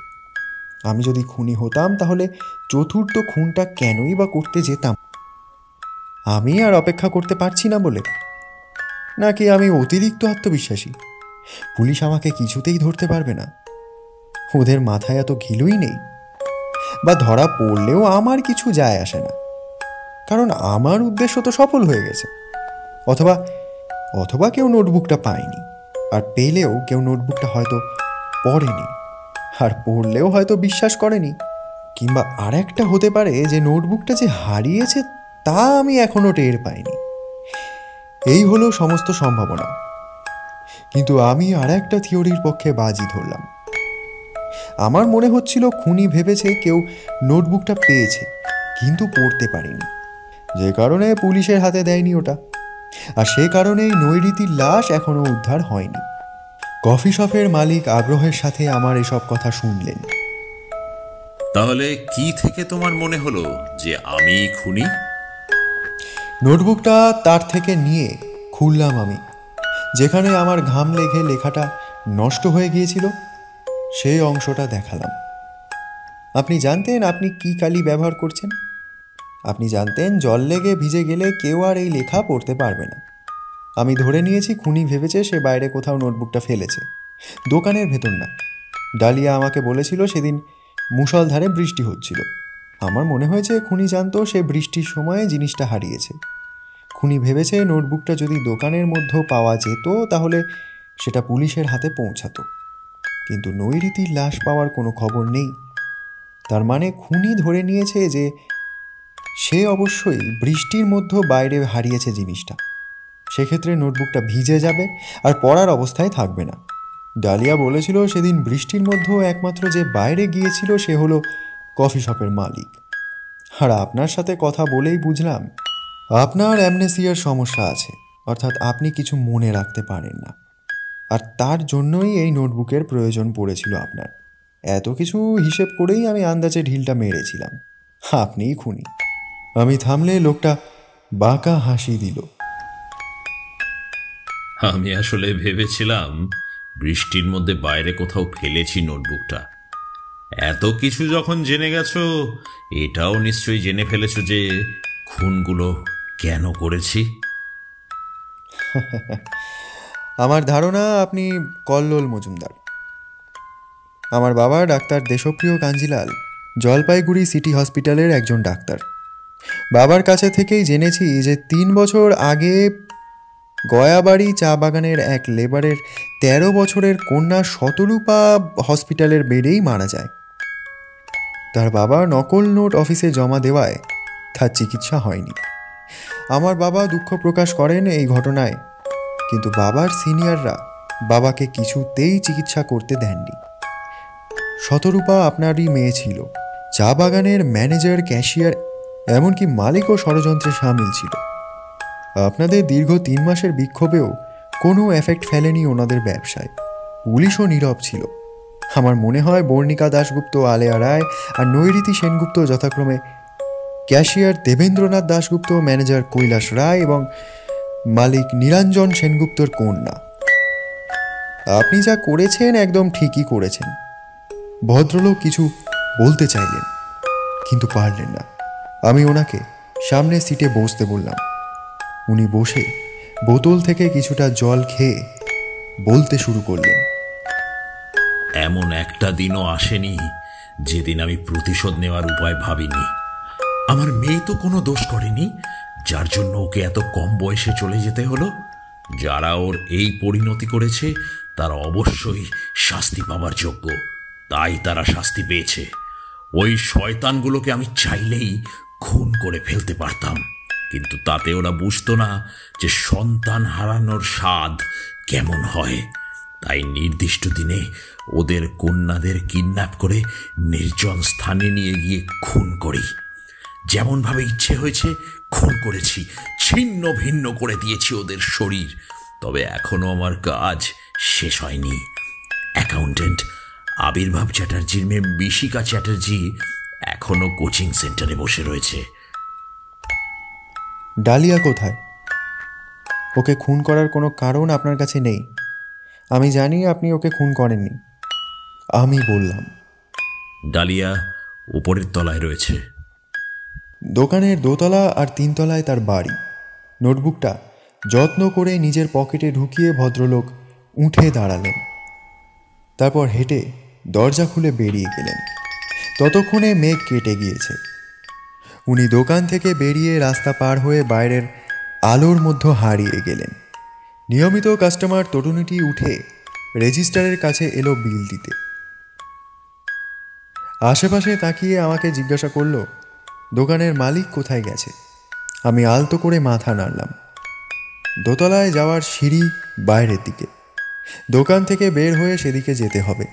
আমি যদি খুনি হতাম তাহলে চতুর্থ খুনটা কেনই বা করতে যেতাম? আমি আর অপেক্ষা করতে পারছি না বলে, নাকি আমি অতিরিক্ত আত্মবিশ্বাসী? পুলিশ আমাকে কিছুতেই ধরতে পারবে না, ওদের মাথায় এত ঘিলুই নেই। বা ধরা পড়লেও আমার কিছু যায় আসে না, কারণ আমার উদ্দেশ্য তো সফল হয়ে গেছে। অথবা অথবা কেউ নোটবুকটা পায়নি, আর পেলেও কেউ নোটবুকটা হয়তো পড়েনি, আর পড়লেও হয়তো বিশ্বাস করেনি। কিংবা আর একটা হতে পারে যে নোটবুকটা যে হারিয়েছে তা আমি এখনো টের পাইনি। এই হলো সমস্ত সম্ভাবনা। কিন্তু আমি আর একটা থিওরির পক্ষে বাজি ধরলাম। আমার মনে হচ্ছিল খুনি ভেবেছে কেউ নোটবুকটা পেয়েছে কিন্তু পড়তে পারেনি, যে কারণে পুলিশের হাতে দেয়নি ওটা। আর সে কারণেই নৈঋতির লাশ এখনো উদ্ধার হয়নি। কফি শপের মালিক আগ্রহের সাথে আমার এসব কথা শুনলেন। তাহলে কি থেকে তোমার মনে হলো যে আমি খুনি? নোটবুকটা তার থেকে নিয়ে খুললাম আমি, যেখানে আমার ঘাম লেগে লেখাটা নষ্ট হয়ে গিয়েছিল সেই অংশটা দেখালাম। আপনি জানতেন আপনি কি কালি ব্যবহার করছেন। আপনি জানতেন জল লেগে ভিজে গেলে কেউ আর এই লেখা পড়তে পারবে না। আমি ধরে নিয়েছি খুনি ভেবেছে সে বাইরে কোথাও নোটবুকটা ফেলেছে, দোকানের ভেতর না। ডালিয়া আমাকে বলেছিল সেদিন মুষলধারে বৃষ্টি হচ্ছিল। আমার মনে হয়েছে খুনি জানতো সে বৃষ্টির সময়ে জিনিসটা হারিয়েছে। খুনি ভেবেছে নোটবুকটা যদি দোকানের মধ্যেও পাওয়া যেত তাহলে সেটা পুলিশের হাতে পৌঁছাতো। কিন্তু নৈঋতির লাশ পাওয়ার কোনো খবর নেই। তার মানে খুনি ধরে নিয়েছে যে সে অবশ্যই বৃষ্টির মধ্যেও বাইরে হারিয়েছে জিনিসটা। সেক্ষেত্রে নোটবুকটা ভিজে যাবে আর পড়ার অবস্থায় থাকবে না। ডালিয়া বলেছিল সেদিন বৃষ্টির মধ্যেও একমাত্র যে বাইরে গিয়েছিল সে হলো কফি শপের মালিক। আর আপনার সাথে কথা বলেই বুঝলাম আপনার অ্যামনেসিয়ার সমস্যা আছে, অর্থাৎ আপনি কিছু মনে রাখতে পারেন না। আর তার জন্যই এই নোটবুকের প্রয়োজন পড়েছিল আপনার। এত কিছু হিসেব করেই আমি আন্দাজে ঢিলটা মেরেছিলাম আপনিই খুনি। আমি থামলে লোকটা বাঁকা হাসি দিল। আমি আসলে ভেবেছিলাম বৃষ্টির মধ্যে বাইরে কোথাও ফেলেছি নোটবুকটা, এত কিছু যখন জেনে গেছো, এটাও নিশ্চয়ই জেনে ফেলেছো যে খুনগুলো কেন করেছি। আমার ধারণা আপনি কল্লোল মজুমদার। আমার বাবা ডাক্তার দেশপ্রিয় কাঞ্জিলাল জলপাইগুড়ি সিটি হসপিটালের একজন ডাক্তার। বাবার কাছে থেকেই জেনেছি যে 3 বছর আগে গয়াবাড়ি চা বাগানের এক লেবারের 13 বছরের কন্যা শতরূপা হসপিটালের বেডেই মারা যায়। তার বাবা নকল নোট অফিসে জমা দেওয়ায় তার চিকিৎসা হয়নি। আমার বাবা দুঃখ প্রকাশ করেন এই ঘটনায়, কিন্তু বাবার সিনিয়ররা বাবাকে কিছুতেই চিকিৎসা করতে দেননি। শতরূপা আপনারই মেয়ে ছিল। চা বাগানের ম্যানেজার, ক্যাশিয়ার, এমনকি মালিকও ষড়যন্ত্রে সামিল ছিল। আপনাদের দীর্ঘ 3 মাসের বিক্ষোভেও কোনো এফেক্ট ফেলেনি ওনাদের ব্যবসায়। পুলিশও নীরব ছিল। আমার মনে হয় বর্ণিকা দাশগুপ্ত, আলেয়া রায় আর নৈরীতি সেনগুপ্ত যথাক্রমে ক্যাশিয়ার দেবেন্দ্রনাথ দাশগুপ্ত, ম্যানেজার কৈলাস রায় এবং মালিক নিরঞ্জন সেনগুপ্তর কন্যা। আপনি যা করেছেন একদম ঠিকই করেছেন। ভদ্রলোক কিছু বলতে চাইলেন, কিন্তু পারলেন না। আমি ওনাকে সামনের সিটে বসতে বললাম। উনি বসে বোতল থেকে কিছুটা জল খেয়ে বলতে শুরু করলেন। এমন একটা দিনও আসেনি যেদিন আমি প্রতিশোধ নেওয়ার উপায় ভাবিনি। আমার মেয়ে তো কোনো দোষ করেনি, যার জন্য ওকে এত কম বয়সে চলে যেতে হলো। যারা ওর এই পরিণতি করেছে তারা অবশ্যই শাস্তি পাবার যোগ্য, তাই তারা শাস্তি পেয়েছে। ওই শয়তানগুলোকে আমি চাইলেই খুন করে ফেলতে পারতাম, কিন্তু তাতে ওরা বুঝতো না যে সন্তান হারানোর স্বাদ কেমন হয়। তাই নির্দিষ্ট দিনে ওদের কন্যাদের কিডন্যাপ করে নির্জন স্থানে নিয়ে গিয়ে খুন করি। যেমনভাবে ইচ্ছে হয়েছে খুন করেছি, ছিন্ন ভিন্ন করে দিয়েছি ওদের শরীর। তবে এখনো আমার কাজ শেষ হয়নি। অ্যাকাউন্টেন্ট আবির্ভাব চ্যাটার্জির মেয়ে বিশিকা চ্যাটার্জি এখনো কোচিং সেন্টারে বসে রয়েছে। ডালিয়া কোথায়? ওকে খুন করার কোনো কারণ আপনার কাছে নেই। আমি জানি আপনি ওকে খুন করেননি। আমি বললাম। ডালিয়া উপরের তলায় রয়েছে। দোকানের দোতলা আর 3 তলায় তার বাড়ি। নোটবুকটা যত্ন করে নিজের পকেটে ঢুকিয়ে ভদ্রলোক উঠে দাঁড়ালেন। তারপর হেঁটে দরজা খুলে বেরিয়ে গেলেন। ততক্ষণে মেঘ কেটে গিয়েছে। উনি দোকান থেকে বেরিয়ে রাস্তা পার হয়ে বাইরের আলোর মধ্যে হারিয়ে গেলেন। নিয়মিত কাস্টমার তরুণীটি উঠে রেজিস্টারের কাছে এলো বিল দিতে। আশেপাশে তাকিয়ে আমাকে জিজ্ঞাসা করলো দোকানের মালিক কোথায় গেছে। আমি আলতো করে মাথা নাড়লাম। দোতলায় যাওয়ার সিঁড়ি বাইরের দিকে। দোকান থেকে বের হয়ে সেদিকে যেতে হবে।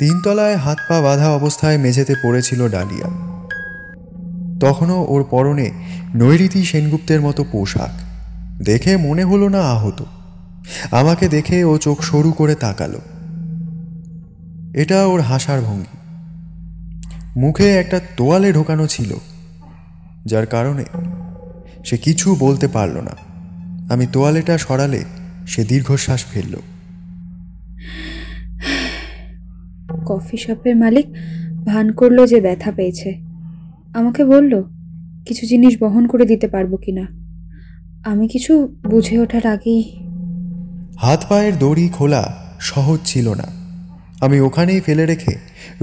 3 তলায় হাত পা বাঁধা অবস্থায় মেঝেতে পড়েছিল ডালিয়া। তখনও ওর পরনে নৈরীতি সেনগুপ্তের মতো পোশাক। দেখে মনে হলো না আহত। আমাকে দেখে ও চোখ সরু করে তাকালো। এটা ওর হাসার ভঙ্গি। মুখে একটা তোয়ালে ঢোকানো ছিল, যার কারণে সে কিছু বলতে পারল না। আমি তোয়ালেটা সরালে সে দীর্ঘশ্বাস ফেলল। কফি শপের মালিক ভান করলো যে ব্যথা পেয়েছে। আমাকে বলল কিছু জিনিস বহন করে দিতে পারবো কিনা। আমি কিছু বুঝে ওঠার আগেই। হাত পায়ের দড়ি খোলা সহজ ছিল না। আমি ওখানেই ফেলে রেখে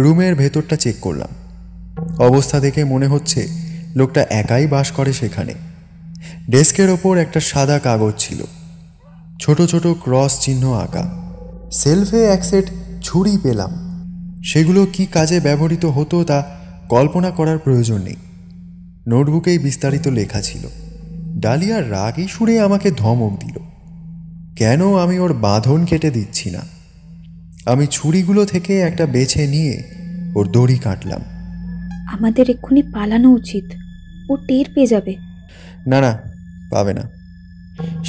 রুমের ভেতরটা চেক করলাম। অবস্থা দেখে মনে হচ্ছে লোকটা একাই বাস করে সেখানে। ডেস্কের ওপর একটা সাদা কাগজ ছিল, ছোট ছোট ক্রস চিহ্ন আঁকা। সেলফে এক সেট ছুরি পেলাম। সেগুলো কি কাজে ব্যবহৃত হতো তা কল্পনা করার প্রয়োজন নেই। নোটবুকেই বিস্তারিত লেখা ছিল। ডালিয়ার রাগী সুরে আমাকে ধমক দিল, কেন আমি ওর বাঁধন কেটে দিচ্ছি না। আমি ছুরিগুলো থেকে একটা বেছে নিয়ে ওর দড়ি কাটলাম। আমাদের এক্ষুনি পালানো উচিত, ও টের পেয়ে যাবে। না না, পাবে না।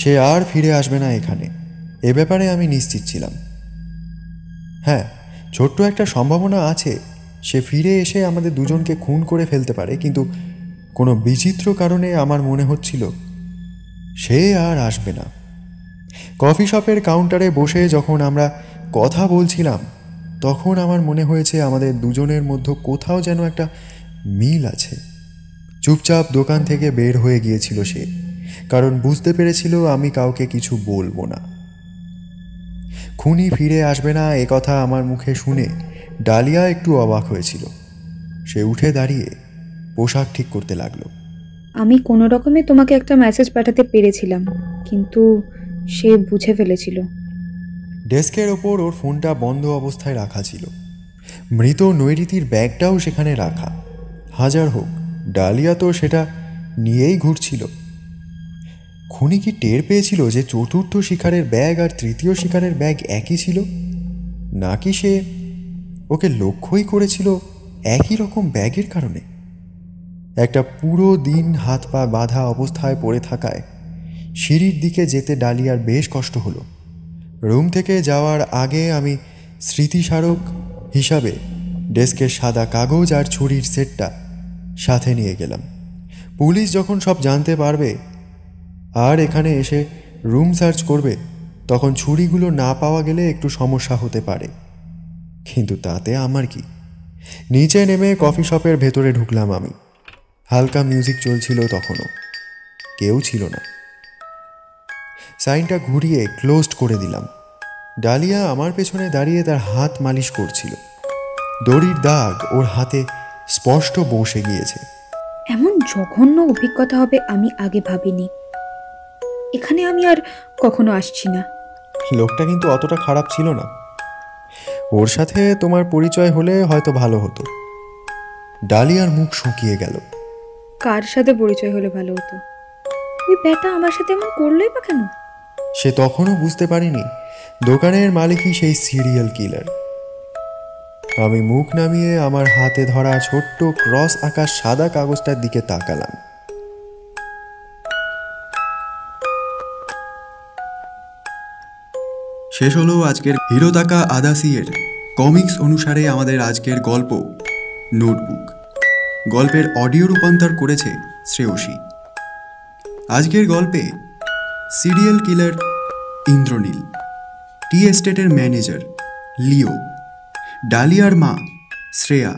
সে আর ফিরে আসবে না এখানে, এ ব্যাপারে আমি নিশ্চিত ছিলাম। হ্যাঁ, ছোট্ট একটা সম্ভাবনা আছে সে ফিরে এসে আমাদের দুজনকে খুন করে ফেলতে পারে, কিন্তু কোনো বিচিত্র কারণে আমার মনে হচ্ছিল সে আর আসবে না। কফি শপের কাউন্টারে বসে যখন আমরা কথা বলছিলাম তখন আমার মনে হয়েছে আমাদের দুজনের মধ্যে কোথাও যেন একটা মিল আছে। চুপচাপ দোকান থেকে বের হয়ে গিয়েছিল সে, কারণ বুঝতে পেরেছিল আমি কাউকে কিছু বলবো না। খুনি ফিরে আসবে না এ কথা আমার মুখে শুনে ডালিয়া একটু অবাক হয়েছিল। সে উঠে দাঁড়িয়ে পোশাক ঠিক করতে লাগলো। আমি কোনো রকমে তোমাকে একটা মেসেজ পাঠাতে পেরেছিলাম, কিন্তু সে বুঝে ফেলেছিল। ডেস্কের ওপর ওর ফোনটা বন্ধ অবস্থায় রাখা ছিল। মৃত নৈরিতির ব্যাগটাও সেখানে রাখা। হাজার হোক, ডালিয়া তো সেটা নিয়েই ঘুরছিল। খুনি কি টের পেয়েছিল যে চতুর্থ শিকারের ব্যাগ আর তৃতীয় শিকারের ব্যাগ একই ছিল, নাকি সে ওকে লক্ষ্যই করেছিল একই রকম ব্যাগের কারণে? একটা পুরো দিন হাত পা বাঁধা অবস্থায় পড়ে থাকায় সিঁড়ির দিকে যেতে ডালিয়ার বেশ কষ্ট হলো। রুম থেকে যাওয়ার আগে আমি স্মৃতিস্মারক হিসাবে ডেস্কের সাদা কাগজ আর ছুরির সেটটা সাথে নিয়ে গেলাম। পুলিশ যখন সব জানতে পারবে আর এখানে এসে রুম সার্চ করবে, তখন ছুরিগুলো না পাওয়া গেলে একটু সমস্যা হতে পারে, কিন্তু তাতে আমার কি? নিচে নেমে কফি শপের ভেতরে ঢুকলাম আমি। হালকা মিউজিক চলছিল তখনও, কেউ ছিল না। সাইনটা ঘুরিয়ে ক্লোজড করে দিলাম। ডালিয়া আমার পেছনে দাঁড়িয়ে তার হাত মালিশ করছিল। দড়ির দাগ ওর হাতে স্পষ্ট বসে গিয়েছে। এমন জঘন্য অভিজ্ঞতা হবে আমি আগে ভাবিনি। এখানে আমি আর কখনো আসছি না। লোকটা কিন্তু অতটা খারাপ ছিল না। ওর সাথে তোমার পরিচয় হলে হয়তো ভালো হতো। ডালিয়ার মুখ শুকিয়ে গেল। কার সাথে পরিচয় হলে ভালো হতো? ওই ব্যাটা আমার সাথে এমন করলোই বা কেন? সে তখনও বুঝতে পারিনি দোকানের মালিকই সেই সিরিয়াল কিলার। আমি মুখ নামিয়ে আমার হাতে ধরা ছোট্ট ক্রস আঁকা সাদা কাগজটার দিকে তাকালাম। শেষ হলো আজকের হিরোতাকা আদাসিয়ের কমিক্স অনুসারে আমাদের আজকের গল্প নোটবুক। গল্পের অডিও রূপান্তর করেছে শ্রেয়সী। আজকের গল্পে সিরিয়াল কিলার ইন্দ্রনীল, টি এস্টেটের ম্যানেজার লিও, ডালিয়ার মা শ্রেয়া,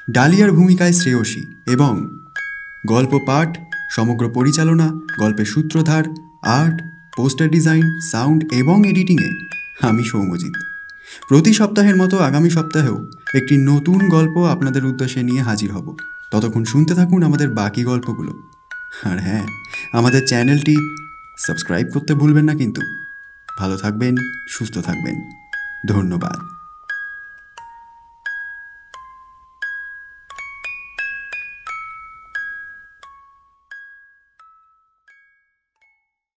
ডালিয়ার ভূমিকায় শ্রেয়সী এবং গল্প পাঠ, সমগ্র পরিচালনা, গল্পের সূত্রধার, আর্ট, পোস্টার ডিজাইন, সাউন্ড এবং এডিটিংয়ে আমি সৌম্যজিৎ। প্রতি সপ্তাহের মতো আগামী সপ্তাহেও একটি নতুন গল্প আপনাদের উদ্দেশ্যে নিয়ে হাজির হব। ততক্ষণ শুনতে থাকুন আমাদের বাকি গল্পগুলো। আর হ্যাঁ, আমাদের চ্যানেলটি সাবস্ক্রাইব করতে ভুলবেন না কিন্তু। ভালো থাকবেন, সুস্থ থাকবেন। ধন্যবাদ।